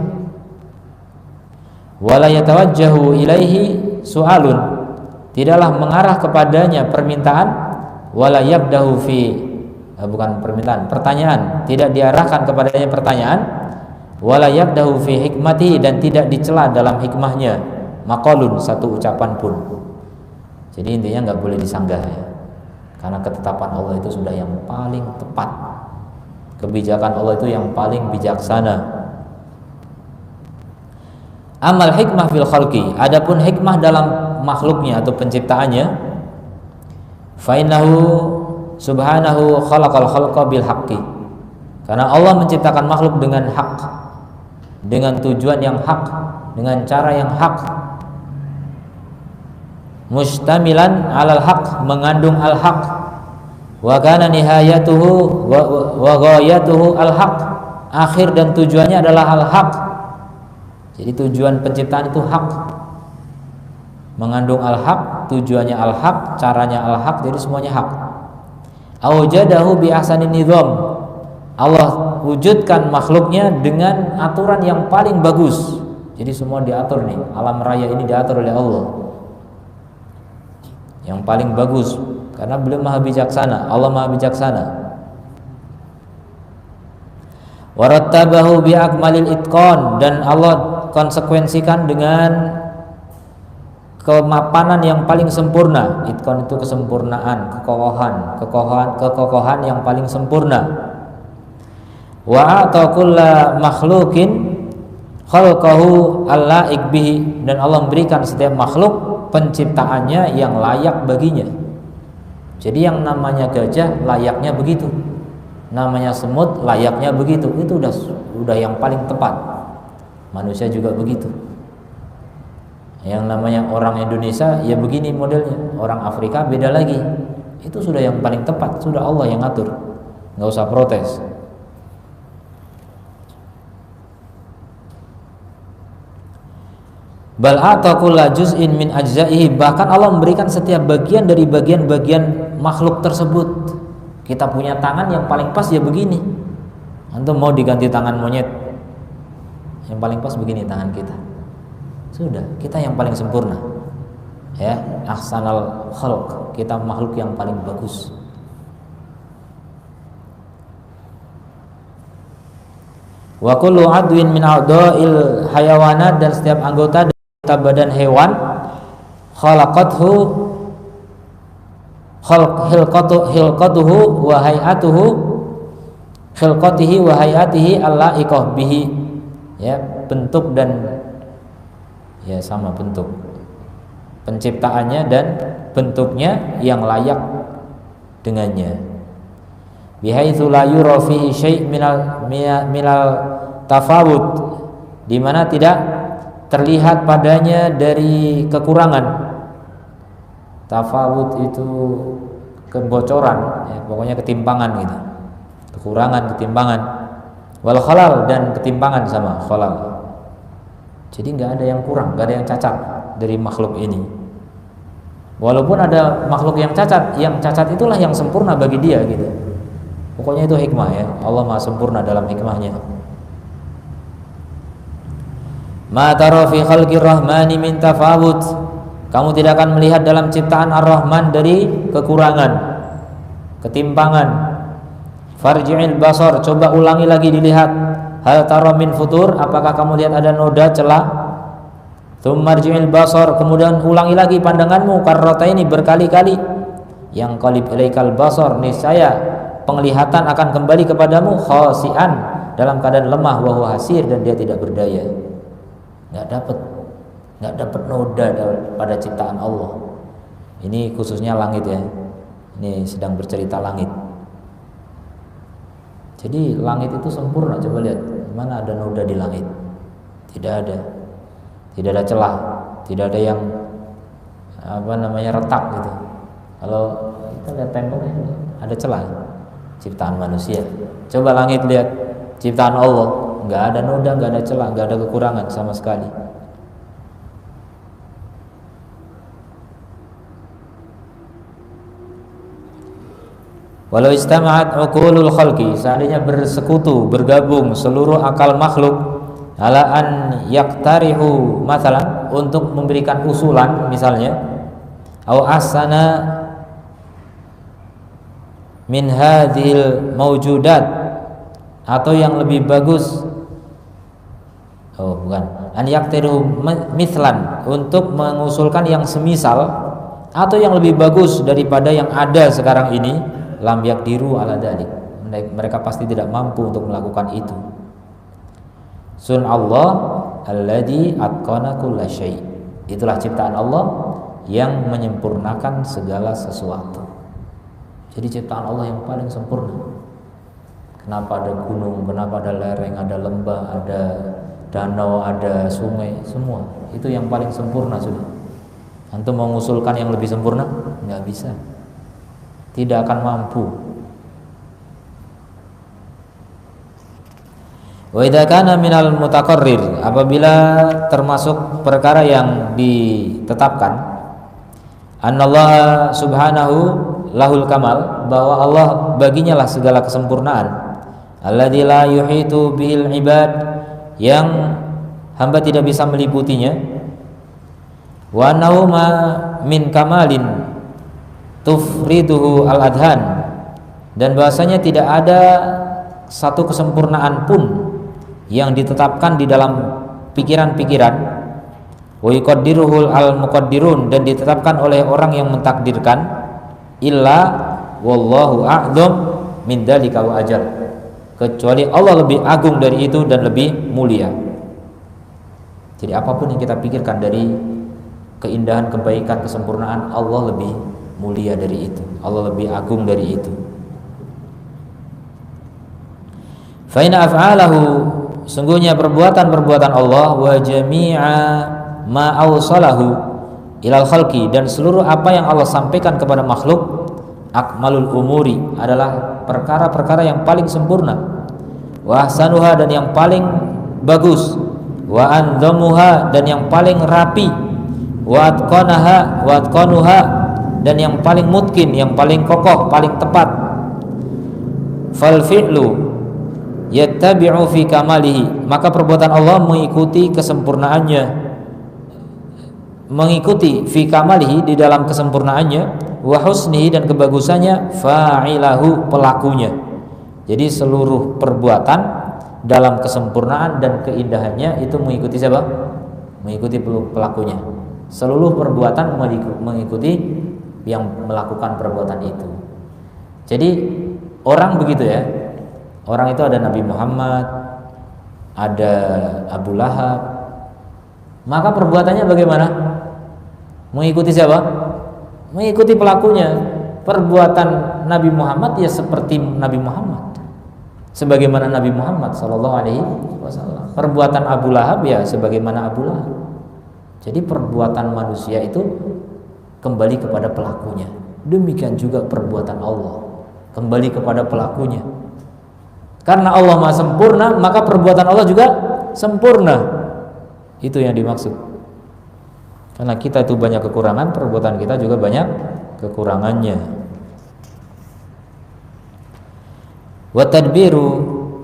Wala yatawajjahu ilaihi su'alun, tidaklah mengarah kepadanya permintaan. Wala yabdahu fi, bukan permintaan, pertanyaan, tidak diarahkan kepadanya pertanyaan. Wala yabdahu fi hikmati, dan tidak dicela dalam hikmahnya. Maqalun, satu ucapan pun. Jadi intinya nggak boleh disanggah ya, karena ketetapan Allah itu sudah yang paling tepat, kebijakan Allah itu yang paling bijaksana. Amal hikmah fil khalqi, adapun hikmah dalam makhluknya atau penciptaannya, fa innahu subhanahu khalaqal khalqa bil haqqi, karena Allah menciptakan makhluk dengan hak, dengan tujuan yang hak, dengan cara yang hak. mustamilan 'alal haq, mengandung al-haq, wa kana nihayatuhu wa ghayatuhu al-haq, akhir dan tujuannya adalah al-haq. Jadi tujuan penciptaan itu hak, mengandung al-haq, tujuannya al-haq, caranya al-haq, jadi semuanya hak. Aujadahu bi ahsanin nizam, Allah wujudkan makhluknya dengan aturan yang paling bagus. Jadi semua diatur nih, alam raya ini diatur oleh Allah yang paling bagus, karena beliau maha bijaksana, Allah maha bijaksana. Warattabahu bi akmalil itqan, dan Allah konsekuensikan dengan kemapanan yang paling sempurna. Itqan itu kesempurnaan, kekokohan yang paling sempurna. Wa ata kulla makhluqin khalqahu allaik bihi, dan Allah memberikan setiap makhluk penciptaannya yang layak baginya. Jadi yang namanya gajah layaknya begitu, namanya semut layaknya begitu, itu udah yang paling tepat. Manusia juga begitu. Yang namanya orang Indonesia ya begini modelnya, orang Afrika beda lagi. Itu sudah yang paling tepat, sudah Allah yang ngatur, nggak usah protes. Bal atakulla juz'in min ajza'ihi, bahkan Allah memberikan setiap bagian dari bagian-bagian makhluk tersebut. Kita punya tangan yang paling pas ya begini. Antum mau diganti tangan monyet, yang paling pas begini tangan kita. Sudah, kita yang paling sempurna. Ya, ahsanal khalq, kita makhluk yang paling bagus. Wa kullu adwin min a'dha'il hayawanat, dan setiap anggota badan hewan khalaqathu khilqatuhu wa hay'atuhu khilqatihi wa hay'atihi allaiqah bihi, ya, bentuk dan ya sama bentuk penciptaannya dan bentuknya yang layak dengannya. Bihaitsu la yura fihi syai' minal tafawut, di mana tidak terlihat padanya dari kekurangan. Tafawut itu kebocoran, ya, pokoknya ketimpangan gitu, kekurangan, ketimpangan. Wal khalal, dan ketimpangan sama khalal. Jadi nggak ada yang kurang, nggak ada yang cacat dari makhluk ini. Walaupun ada makhluk yang cacat itulah yang sempurna bagi dia gitu. Pokoknya itu hikmah, ya, Allah maha sempurna dalam hikmahnya. Ma tara fi khalqir rahmani min tafawut, kamu tidak akan melihat dalam ciptaan Ar-Rahman dari kekurangan, ketimpangan. Farji'il basar, coba ulangi lagi dilihat. Hal tara min futur, apakah kamu lihat ada noda, celah? Tsummarji'il basar, kemudian ulangi lagi pandanganmu, karrataini, berkali-kali. Yang qalib ilaikal basar, niscaya penglihatan akan kembali kepadamu khasi'an, dalam keadaan lemah, wa huwa hasir, dan dia tidak berdaya. Nggak dapat noda pada ciptaan Allah. Ini khususnya langit, ya. Ini sedang bercerita langit. Jadi langit itu sempurna. Coba lihat, mana ada noda di langit? Tidak ada. Tidak ada celah, tidak ada yang retak gitu. Kalau kita lihat temboknya ada celah. Ciptaan manusia. Coba langit lihat ciptaan Allah. Nggak ada noda, nggak ada celah, nggak ada kekurangan sama sekali. Walau istama'at uqulul khalqi, seandainya bersekutu, bergabung seluruh akal makhluk, ala an yaktarihu, masalan, untuk memberikan usulan misalnya, au asana min hadhil mawjudat, atau yang lebih bagus, an yaktiru mislan, untuk mengusulkan yang semisal atau yang lebih bagus daripada yang ada sekarang ini, lam yakdiru ala dzalik, mereka pasti tidak mampu untuk melakukan itu. Sun Allah alladzi atqana kulla syai', itulah ciptaan Allah yang menyempurnakan segala sesuatu. Jadi ciptaan Allah yang paling sempurna. Kenapa ada gunung, kenapa ada lereng, ada lembah, ada danau, ada sungai, semua itu yang paling sempurna sudah. Antum mau mengusulkan yang lebih sempurna? Nggak bisa. Tidak akan mampu. Wa idza kana minal mutaqarrir, apabila termasuk perkara yang ditetapkan, annallaha subhanahu lahul kamal, bahwa Allah baginya lah segala kesempurnaan, alladzi la yuhitu bil ibad, yang hamba tidak bisa meliputinya, wa annahu ma min kamalin tufriduhu al adhan, dan bahasanya tidak ada satu kesempurnaan pun yang ditetapkan di dalam pikiran-pikiran, wa yuqaddiruhul al muqaddirun, dan ditetapkan oleh orang yang mentakdirkan, illa wallahu a'dzam min dzalika wa ajal, kecuali Allah lebih agung dari itu dan lebih mulia. Jadi apapun yang kita pikirkan dari keindahan, kebaikan, kesempurnaan, Allah lebih mulia dari itu, Allah lebih agung dari itu. Fa inna af'alahu, sungguhnya perbuatan-perbuatan Allah, wa jami'a ma awsalahu ilal khalqi, dan seluruh apa yang Allah sampaikan kepada makhluk, akmalul umuri, adalah perkara-perkara yang paling sempurna, wa ahsanuha, dan yang paling bagus, wa anzamuha, dan yang paling rapi, wa atqanuha, dan yang paling mutkin, yang paling kokoh, paling tepat. Fal fi'lu yattabi'u fi kamalihi, maka perbuatan Allah mengikuti kesempurnaannya, mengikuti fi kamalihi, di dalam kesempurnaannya, wa husnihi, dan kebagusannya, fa'ilahu, pelakunya. Jadi seluruh perbuatan dalam kesempurnaan dan keindahannya itu mengikuti siapa? Mengikuti pelakunya. Seluruh perbuatan mengikuti yang melakukan perbuatan itu. Jadi orang begitu ya. Orang itu ada Nabi Muhammad, ada Abu Lahab, maka perbuatannya bagaimana? Mengikuti siapa? Mengikuti pelakunya. Perbuatan Nabi Muhammad ya seperti Nabi Muhammad, sebagaimana Nabi Muhammad SAW. Perbuatan Abu Lahab ya sebagaimana Abu Lahab. Jadi perbuatan manusia itu kembali kepada pelakunya. Demikian juga perbuatan Allah kembali kepada pelakunya. Karena Allah Maha sempurna, maka perbuatan Allah juga sempurna. Itu yang dimaksud. Karena kita itu banyak kekurangan, perbuatan kita juga banyak kekurangannya. Wa tadbiru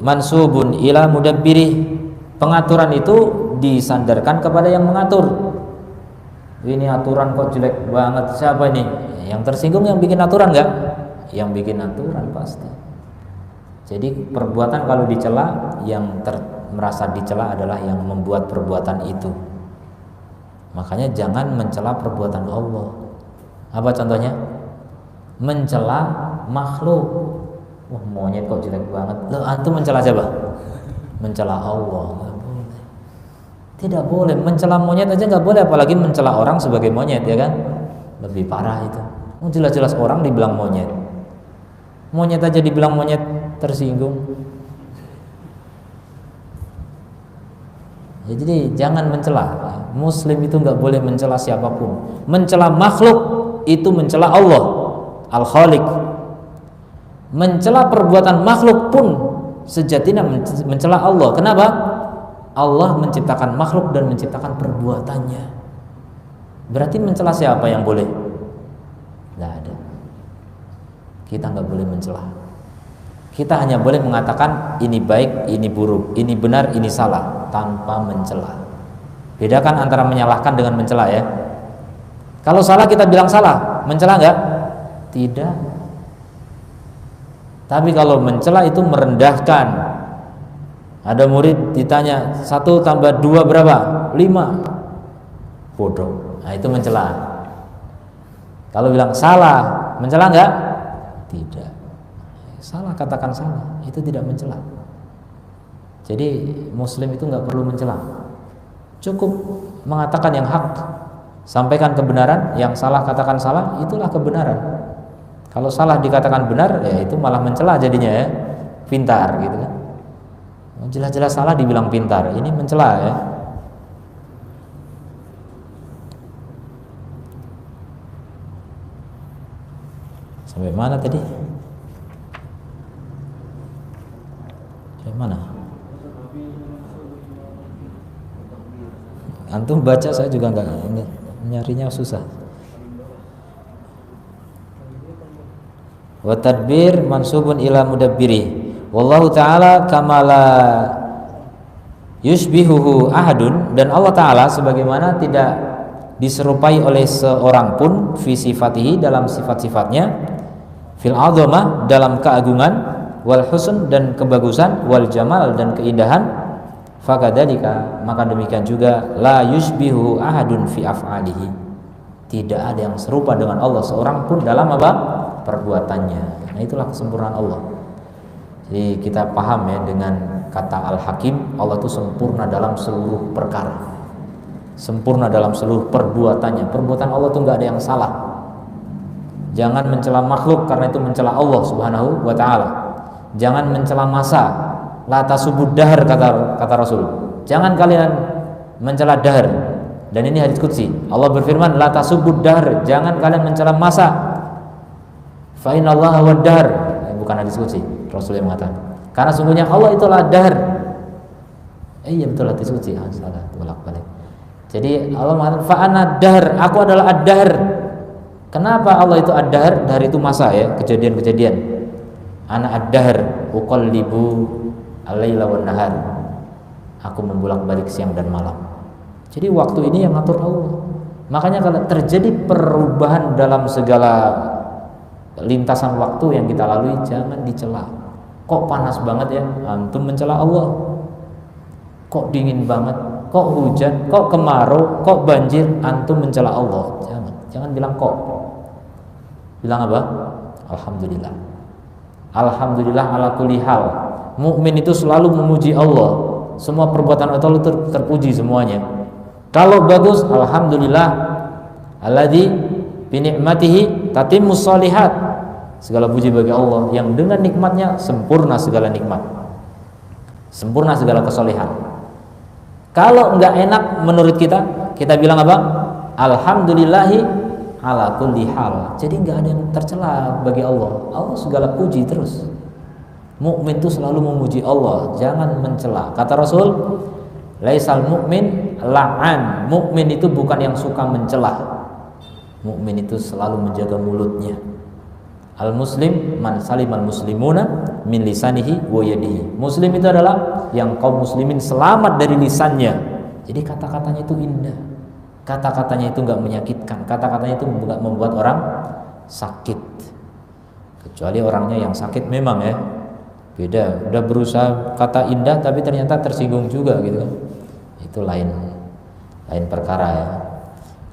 mansubun ila mudabbirih, pengaturan itu disandarkan kepada yang mengatur. Ini aturan kok jelek banget, siapa ini? Yang tersinggung yang bikin aturan enggak? Yang bikin aturan pasti. Jadi perbuatan kalau dicela, yang merasa dicela adalah yang membuat perbuatan itu. Makanya jangan mencela perbuatan Allah. Apa contohnya? Mencela makhluk. Wah, monyet kok jelek banget. Loh, antum mencela siapa? Mencela Allah. Nggak boleh. Tidak boleh. Mencela monyet aja nggak boleh, apalagi mencela orang sebagai monyet, ya kan? Lebih parah itu. Jelas-jelas orang dibilang monyet. Monyet aja dibilang monyet, tersinggung. Ya, jadi jangan mencela. Muslim itu nggak boleh mencela siapapun. Mencela makhluk itu mencela Allah Al-Khaliq. Mencela perbuatan makhluk pun sejatinya mencela Allah. Kenapa? Allah menciptakan makhluk dan menciptakan perbuatannya. Berarti mencela siapa yang boleh? Nggak ada. Kita nggak boleh mencela. Kita hanya boleh mengatakan ini baik, ini buruk, ini benar, ini salah, tanpa mencela. Bedakan antara menyalahkan dengan mencela ya. Kalau salah kita bilang salah, mencela nggak? Tidak. Tapi kalau mencela itu merendahkan. Ada murid ditanya 1 tambah 2 berapa? 5. Bodoh. Nah itu mencela. Kalau bilang salah, mencela nggak? Tidak. Salah, katakan salah, itu tidak mencela. Jadi Muslim itu nggak perlu mencela. Cukup mengatakan yang hak, sampaikan kebenaran. Yang salah katakan salah, itulah kebenaran. Kalau salah dikatakan benar, ya itu malah mencela jadinya ya. Pintar gitu kan. Jelas-jelas salah dibilang pintar, ini mencela ya. Sampai mana tadi? Sampai mana? Antum baca, saya juga enggak nyarinya susah. Wa tadbir mansubun ila mudabbiri. Wallahu ta'ala kamala yushbihuhu ahadun, dan Allah Ta'ala sebagaimana tidak diserupai oleh seorang pun fi sifatihi dalam sifat-sifatnya, fil azamah dalam keagungan, wal husn dan kebagusan, wal jamal dan keindahan, fakadzalika maka demikian juga la yushbihu ahadun fi af'alihi, tidak ada yang serupa dengan Allah seorang pun dalam apa? Perbuatannya. Nah, itulah kesempurnaan Allah. Jadi kita paham ya dengan kata Al-Hakim, Allah itu sempurna dalam seluruh perkara, sempurna dalam seluruh perbuatannya. Perbuatan Allah itu nggak ada yang salah. Jangan mencela makhluk karena itu mencela Allah Subhanahu wa Ta'ala. Jangan mencela masa, la tasubud dahr kata Rasul. Jangan kalian mencela dahr. Dan ini hadis qudsi. Allah berfirman, la tasubud dahr, jangan kalian mencela masa. Fa innallaha wad dahr. Bukan hadis qudsi, Rasul yang mengatakan. Karena sungguhnya Allah itulah dahr. Iya betul, hadis qudsi. Salah, bolak-balik. Jadi Allah mengatakan fa ana dahr, aku adalah ad-dahr. Kenapa Allah itu ad-dahr? Dahr itu masa ya, kejadian-kejadian. Ana ad-dahr uqallibu al-laila wan nahar. Aku membolak-balik siang dan malam. Jadi waktu ini yang ngatur Allah. Makanya kalau terjadi perubahan dalam segala lintasan waktu yang kita lalui, jangan dicela. Kok panas banget ya? Antum mencela Allah. Kok dingin banget? Kok hujan? Kok kemarau? Kok banjir? Antum mencela Allah. Jangan bilang kok. Bilang apa? Alhamdulillah. Alhamdulillah ala kulli hal. Mukmin itu selalu memuji Allah. Semua perbuatan Allah terpuji semuanya. Kalau bagus, alhamdulillah. Alladzi bi ni'matihi tatimmus shalihat. Segala puji bagi Allah yang dengan nikmatnya sempurna segala nikmat, sempurna segala kesolehan. Kalau enggak enak menurut kita bilang apa? Alhamdulillahi ala kulli hal. Jadi enggak ada yang tercela bagi Allah. Allah segala puji terus. Mukmin itu selalu memuji Allah, jangan mencela. Kata Rasul, laisal mukmin la'an. Mukmin itu bukan yang suka mencela. Mukmin itu selalu menjaga mulutnya. Al-muslim man salimal muslimuna min lisanihi wa yadihi. Muslim itu adalah yang kaum muslimin selamat dari lisannya. Jadi kata-katanya itu indah. Kata-katanya itu enggak menyakitkan. Kata-katanya itu enggak membuat orang sakit. Kecuali orangnya yang sakit memang ya. Beda, udah berusaha kata indah tapi ternyata tersinggung juga gitu kan. Itu lain perkara ya.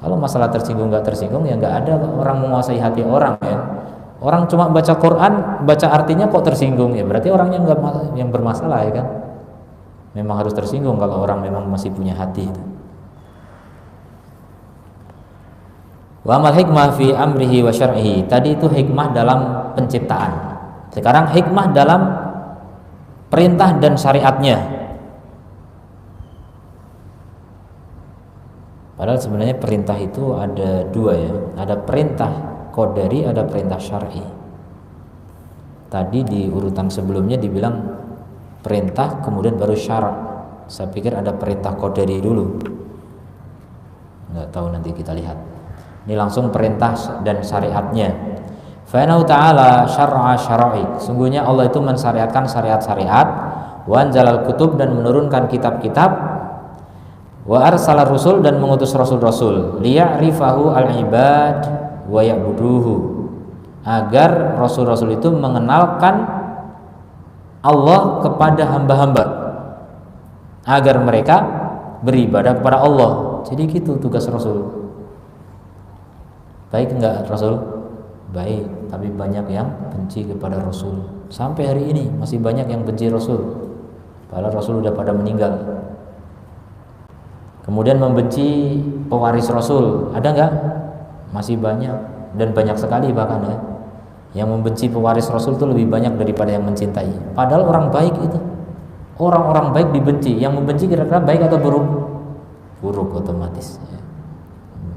Kalau masalah tersinggung nggak tersinggung ya nggak ada orang menguasai hati orang ya. Orang cuma baca Quran, baca artinya kok tersinggung ya, berarti orangnya nggak yang bermasalah ya kan. Memang harus tersinggung kalau orang memang masih punya hati itu. Wa amal hikmah fi amrihi wa syar'ihi. Tadi itu hikmah dalam penciptaan. Sekarang hikmah dalam perintah dan syariatnya. Padahal sebenarnya perintah itu ada dua ya. Ada perintah qadari, ada perintah syar'i. Tadi di urutan sebelumnya dibilang perintah kemudian baru syarak. Saya pikir ada perintah qadari dulu. Enggak tahu, nanti kita lihat. Ini langsung perintah dan syariatnya. Fa'inahu ta'ala syar'a syara'i. Sungguhnya Allah itu mensyariatkan syariat-syariat, wa anzalal kutub dan menurunkan kitab-kitab, wa arsalar rusul dan mengutus rasul-rasul, liya'rifahu al-ibad wa ya'buduhu, agar rasul-rasul itu mengenalkan Allah kepada hamba-hamba, agar mereka beribadah kepada Allah. Jadi gitu tugas rasul. Baik enggak rasul? Baik, tapi banyak yang benci kepada rasul. Sampai hari ini masih banyak yang benci rasul, padahal rasul udah pada meninggal. Kemudian membenci pewaris rasul, ada enggak? Masih banyak, dan banyak sekali bahkan ya. Yang membenci pewaris rasul itu lebih banyak daripada yang mencintai. Padahal orang baik itu, orang-orang baik dibenci. Yang membenci kira-kira baik atau buruk? Buruk otomatis ya.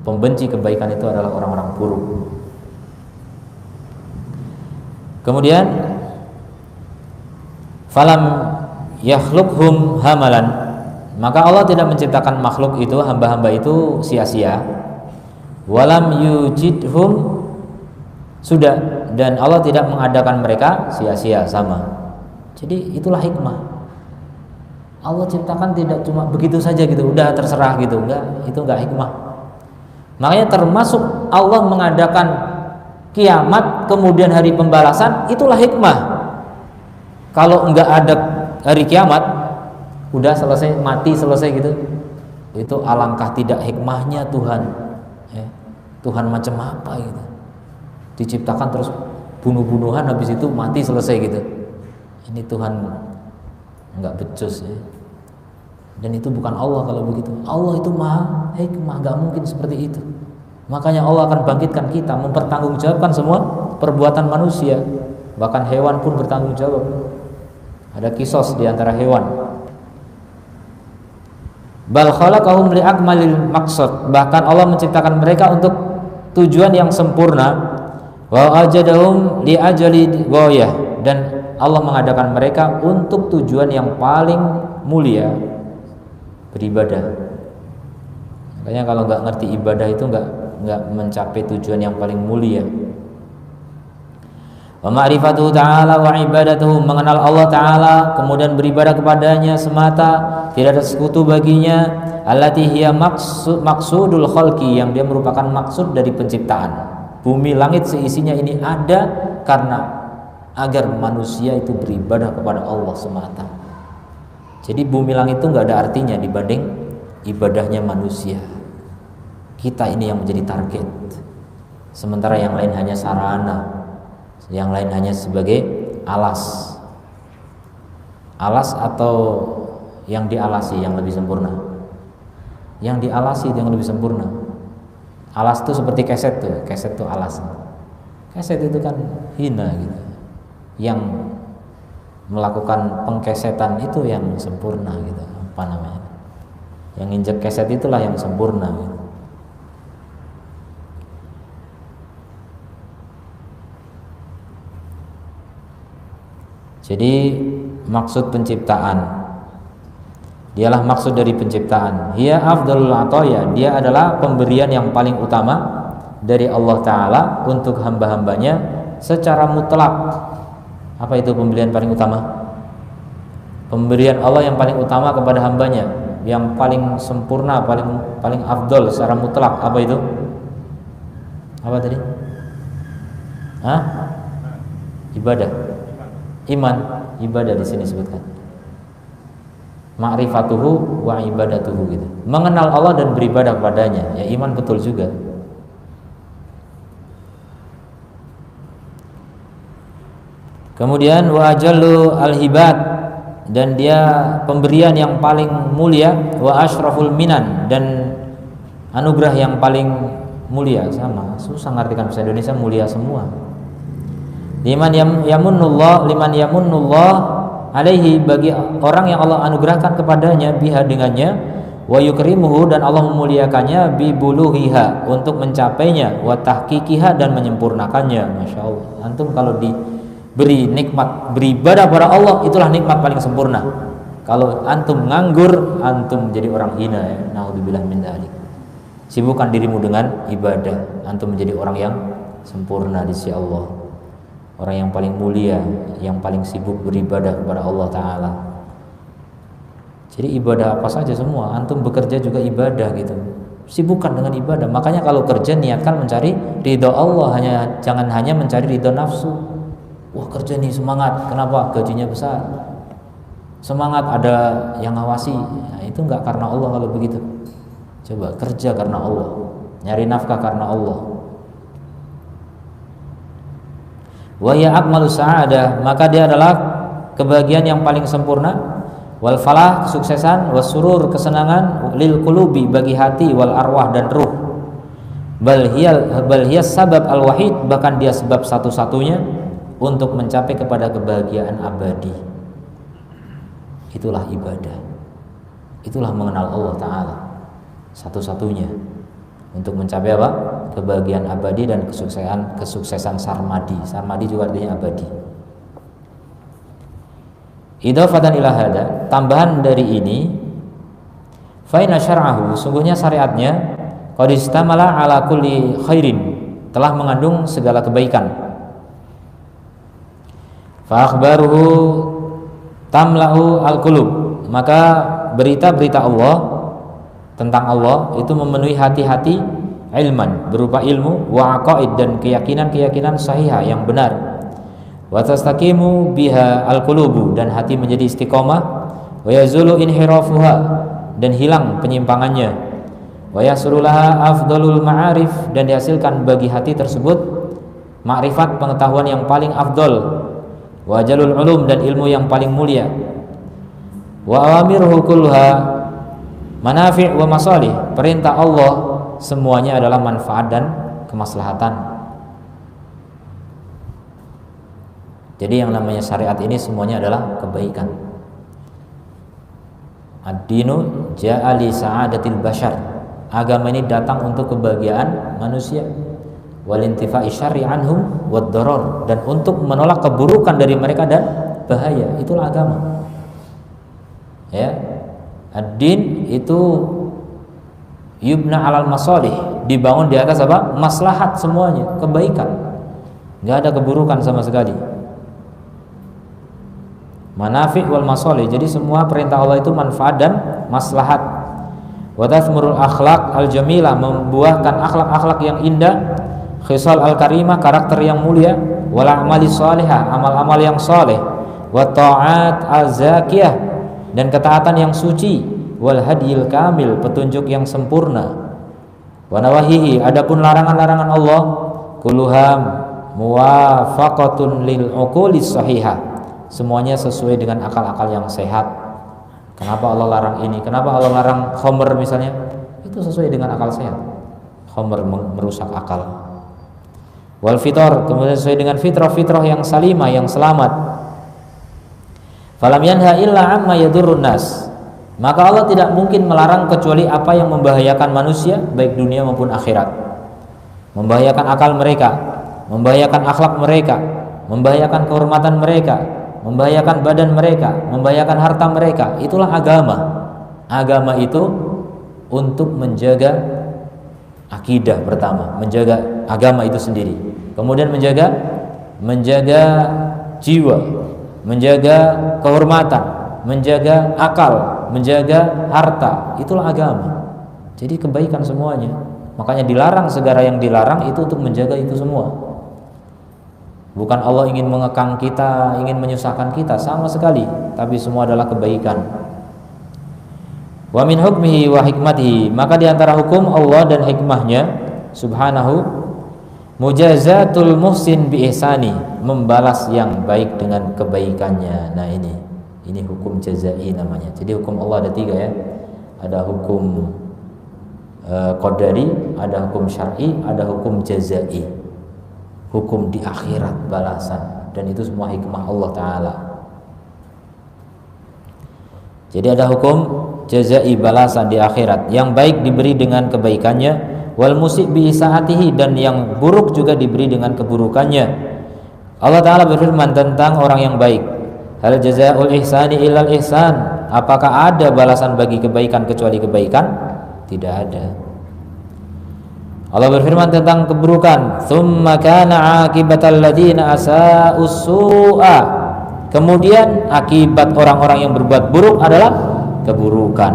Pembenci kebaikan itu adalah orang-orang buruk. Kemudian falam yakhluqhum hamalan, maka Allah tidak menciptakan makhluk itu, hamba-hamba itu sia-sia. Walam yujidhum, sudah, dan Allah tidak mengadakan mereka sia-sia, sama. Jadi itulah hikmah. Allah ciptakan tidak cuma begitu saja gitu, udah terserah gitu, enggak, itu enggak hikmah. Makanya termasuk Allah mengadakan kiamat kemudian hari pembalasan, itulah hikmah. Kalau enggak ada hari kiamat, udah selesai, mati selesai gitu, itu alangkah tidak hikmahnya Tuhan. Tuhan macam apa gitu, diciptakan terus bunuh-bunuhan, habis itu mati selesai gitu. Ini Tuhan enggak becus ya. Dan itu bukan Allah kalau begitu. Allah itu maha hikmah, enggak mungkin seperti itu. Makanya Allah akan bangkitkan kita, mempertanggungjawabkan semua perbuatan manusia. Bahkan hewan pun bertanggung jawab. Ada kisos di antara hewan. Bal khalaqahum li akmalil maqsad, bahkan Allah menciptakan mereka untuk tujuan yang sempurna. Wa ajadahum li ajali ghayah, dan Allah mengadakan mereka untuk tujuan yang paling mulia, beribadah. Makanya kalau nggak ngerti ibadah itu nggak mencapai tujuan yang paling mulia. Wa ma'rifatuhu ta'ala wa ibadatuhu, mengenal Allah Ta'ala kemudian beribadah kepadanya semata, tidak ada sekutu baginya. Allati hiya maksudul khalqi, yang dia merupakan maksud dari penciptaan. Bumi langit seisinya ini ada karena agar manusia itu beribadah kepada Allah semata. Jadi bumi langit itu nggak ada artinya dibanding ibadahnya manusia. Kita ini yang menjadi target, sementara yang lain hanya sarana, yang lain hanya sebagai alas atau yang dialasi yang lebih sempurna. Yang dialasi itu yang lebih sempurna. Alas itu seperti keset tuh alas. Keset itu kan hina gitu. Yang melakukan pengkesetan itu yang sempurna gitu, apa namanya? Yang injek keset itulah yang sempurna gitu. Jadi maksud penciptaan, dialah maksud dari penciptaan. Hiya afdalul ataya, dia adalah pemberian yang paling utama dari Allah Ta'ala untuk hamba-hambanya secara mutlak. Apa itu pemberian paling utama? Pemberian Allah yang paling utama kepada hambanya, yang paling sempurna, paling afdal secara mutlak. Apa itu? Apa tadi? Ibadah. Iman, ibadah di sini disebutkan. Ma'rifatuhu wa ibadatuhu gitu. Mengenal Allah dan beribadah kepadanya, ya iman betul juga. Kemudian wa ajallu al-hibad, dan dia pemberian yang paling mulia, wa asyraful minan, dan anugerah yang paling mulia. Sama, susah ngartikan bahasa Indonesia, mulia semua. Liman yamunnullah alaihi, bagi orang yang Allah anugerahkan kepadanya, biha dengannya, wa yukrimuhu, dan Allah memuliakannya, bi buluhiha, untuk mencapainya, wa tahqiqiha, dan menyempurnakannya. Masya Allah, antum kalau diberi nikmat beribadah pada Allah, itulah nikmat paling sempurna. Kalau antum nganggur, antum jadi orang hina ya. Naudzubillah min dzalik. Sibukkan dirimu dengan ibadah, antum menjadi orang yang sempurna di sisi Allah. Orang yang paling mulia, yang paling sibuk beribadah kepada Allah Ta'ala. Jadi ibadah apa saja semua, antum bekerja juga ibadah gitu. Sibukkan dengan ibadah. Makanya kalau kerja niatkan mencari ridho Allah, jangan hanya mencari ridho nafsu. Wah kerja nih semangat, kenapa? Gajinya besar. Semangat ada yang ngawasi, nah, itu enggak karena Allah kalau begitu. Coba kerja karena Allah, nyari nafkah karena Allah. Wa ya akmalu sa'adah, maka dia adalah kebahagiaan yang paling sempurna. Wal falah, kesuksesan. Was surur, kesenangan. Lil qulubi, bagi hati. Wal arwah, dan ruh. Bal hiya sabab al wahid, bahkan dia sebab satu-satunya untuk mencapai kepada kebahagiaan abadi. Itulah ibadah, itulah mengenal Allah Ta'ala, satu-satunya untuk mencapai apa? kebahagiaan abadi dan kesuksesan sarmadi. Sarmadi juga artinya abadi. Idhafatan ila hada, tambahan dari ini, fa inna syar'ahu, sungguhnya syariatnya qad istamala ala kulli khairin, telah mengandung segala kebaikan. Fa akhbaruhu tamla'u al-qulub, maka berita-berita Allah tentang Allah itu memenuhi hati-hati ilman, berupa ilmu, wa aqaid, dan keyakinan-keyakinan sahihah yang benar. Wa tastaqimu biha al-qulubu, dan hati menjadi istiqomah. Wa yazulu inhirafuha, dan hilang penyimpangannya. Wa yasurulaha afdalul ma'arif, dan dihasilkan bagi hati tersebut ma'rifat, pengetahuan yang paling afdal. Wa jalul ulum, dan ilmu yang paling mulia. Wa awamiruhu kulluha manafi' wa masalih, perintah Allah semuanya adalah manfaat dan kemaslahatan. Jadi yang namanya syariat ini semuanya adalah kebaikan. Ad-dinu ja'a li sa'adatil bashar, agama ini datang untuk kebahagiaan manusia. Wal intifa'i syarri anhum wad darar, dan untuk menolak keburukan dari mereka dan bahaya. Itulah agama. Ya. Ad-din itu yubna alal masalih, dibangun di atas apa? Maslahat, semuanya kebaikan. Enggak ada keburukan sama sekali. Manafi' wal masalih, jadi semua perintah Allah itu manfaat dan maslahat. Wa tathmurul akhlaq al jamilah, membuahkan akhlak-akhlak yang indah. Khisal al karimah, karakter yang mulia. Wal a'mali salihah, amal-amal yang saleh. Wa ta'at al zakiyah, dan ketaatan yang suci. Wal hadiyil kamil, petunjuk yang sempurna. Wa nawahihi, adapun larangan-larangan Allah, kulluham muwafaqatun lil uqulis sahihah, semuanya sesuai dengan akal-akal yang sehat. Kenapa Allah larang ini? Kenapa Allah larang khamr misalnya? Itu sesuai dengan akal sehat. Khamr merusak akal. Wal fitrah, kemudian sesuai dengan fitrah yang salimah, yang selamat. Falam yanha illa amma yadurrun nas, maka Allah tidak mungkin melarang kecuali apa yang membahayakan manusia, baik dunia maupun akhirat. Membahayakan akal mereka, membahayakan akhlak mereka, membahayakan kehormatan mereka, membahayakan badan mereka, membahayakan harta mereka. Itulah agama. Agama itu untuk menjaga akidah pertama, menjaga agama itu sendiri. Kemudian menjaga jiwa, menjaga kehormatan, menjaga akal, menjaga harta. Itulah agama. Jadi kebaikan semuanya. Makanya dilarang segala yang dilarang itu untuk menjaga itu semua. Bukan Allah ingin mengekang kita, ingin menyusahkan kita, sama sekali. Tapi semua adalah kebaikan. Wa min hukmihi wa hikmatihi, maka diantara hukum Allah dan hikmahnya subhanahu, mujazatul muhsin bi ihsani, membalas yang baik dengan kebaikannya. Nah ini hukum jazai namanya. Jadi hukum Allah ada 3 ya. Ada hukum qadari, ada hukum syar'i, ada hukum jazai. Hukum di akhirat, balasan, dan itu semua hikmah Allah Ta'ala. Jadi ada hukum jazai, balasan di akhirat, yang baik diberi dengan kebaikannya, wal musib bi isaatihi, dan yang buruk juga diberi dengan keburukannya. Allah Ta'ala berfirman tentang orang yang baik, hal jazaul ihsani illal ihsan, apakah ada balasan bagi kebaikan kecuali kebaikan? Tidak ada. Allah berfirman tentang keburukan, tsumma kana aqibatal ladzina asa'u su'a, kemudian akibat orang-orang yang berbuat buruk adalah keburukan.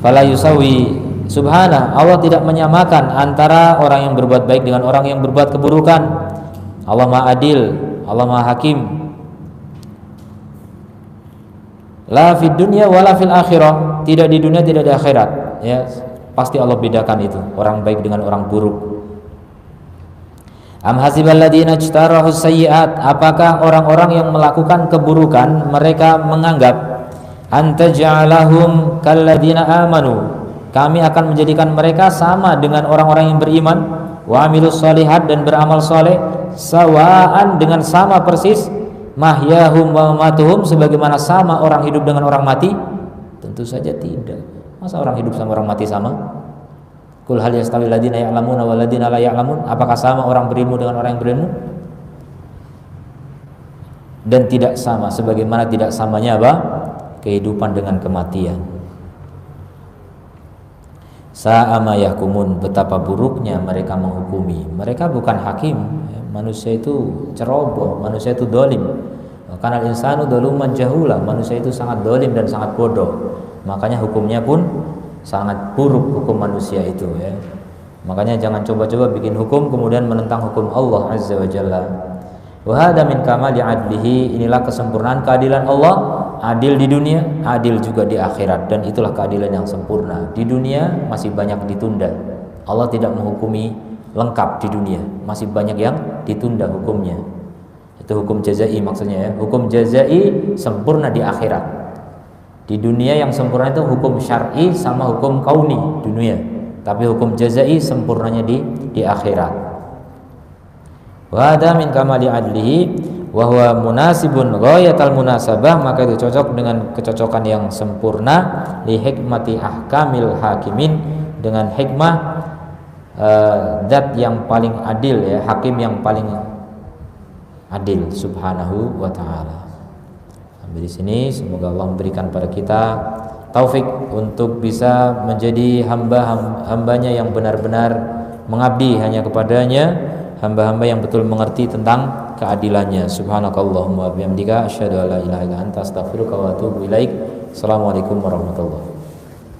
Fala yusawi subhana, Allah tidak menyamakan antara orang yang berbuat baik dengan orang yang berbuat keburukan. Allah Maha Adil, Allah Maha Hakim. La fid dunya wala fil akhirah, tidak di dunia tidak di akhirat, ya. Pasti Allah bedakan itu, orang baik dengan orang buruk. Am hasibal ladzina ijtarahu sayyi'at, apakah orang-orang yang melakukan keburukan mereka menganggap antaj'alahum kalladzina amanu, kami akan menjadikan mereka sama dengan orang-orang yang beriman, wa amilus sholihat, dan beramal soleh, sawaan, dengan sama persis, mahyahum wa mamatuhum, sebagaimana sama orang hidup dengan orang mati? Tentu saja tidak. Masa orang hidup sama orang mati sama? Qul hal yastawil ladzina ya'lamuna wal ladzina la ya'lamun? Apakah sama orang berilmu dengan orang yang berilmu? Dan tidak sama sebagaimana tidak samanya apa? Kehidupan dengan kematian. Sa'ama yahkumun, betapa buruknya mereka menghukumi. Mereka bukan hakim. Manusia itu ceroboh, manusia itu dolim. Karena insanu doluman jahula, manusia itu sangat dolim dan sangat bodoh. Makanya hukumnya pun sangat buruk, hukum manusia itu ya. Makanya jangan coba-coba bikin hukum kemudian menentang hukum Allah Azza wa Jalla. Wa hada min kamali adlihi, inilah kesempurnaan keadilan Allah, adil di dunia, adil juga di akhirat, dan itulah keadilan yang sempurna. Di dunia masih banyak ditunda. Allah tidak menghukumi lengkap di dunia, masih banyak yang ditunda hukumnya. Itu hukum jazai maksudnya ya. Hukum jazai sempurna di akhirat. Di dunia yang sempurna itu hukum syar'i sama hukum kauni dunia. Tapi hukum jazai sempurnanya di akhirat. Wa hadza min kamali adlihi wa huwa munasibun ghayatal munasabah, maka itu cocok dengan kecocokan yang sempurna li hikmati ahkamil hakimin, dengan hikmah zat yang paling adil ya, hakim yang paling adil subhanahu wa ta'ala. Sampai di sini, semoga Allah memberikan pada kita taufik untuk bisa menjadi hamba-hambanya yang benar-benar mengabdi hanya kepadanya, hamba-hamba yang betul mengerti tentang keadilannya. Subhanakallahumma wa bihamdika asyhadu an la ilaha illa anta astaghfiruka wa atubu ilaik. Assalamualaikum warahmatullahi wabarakatuh.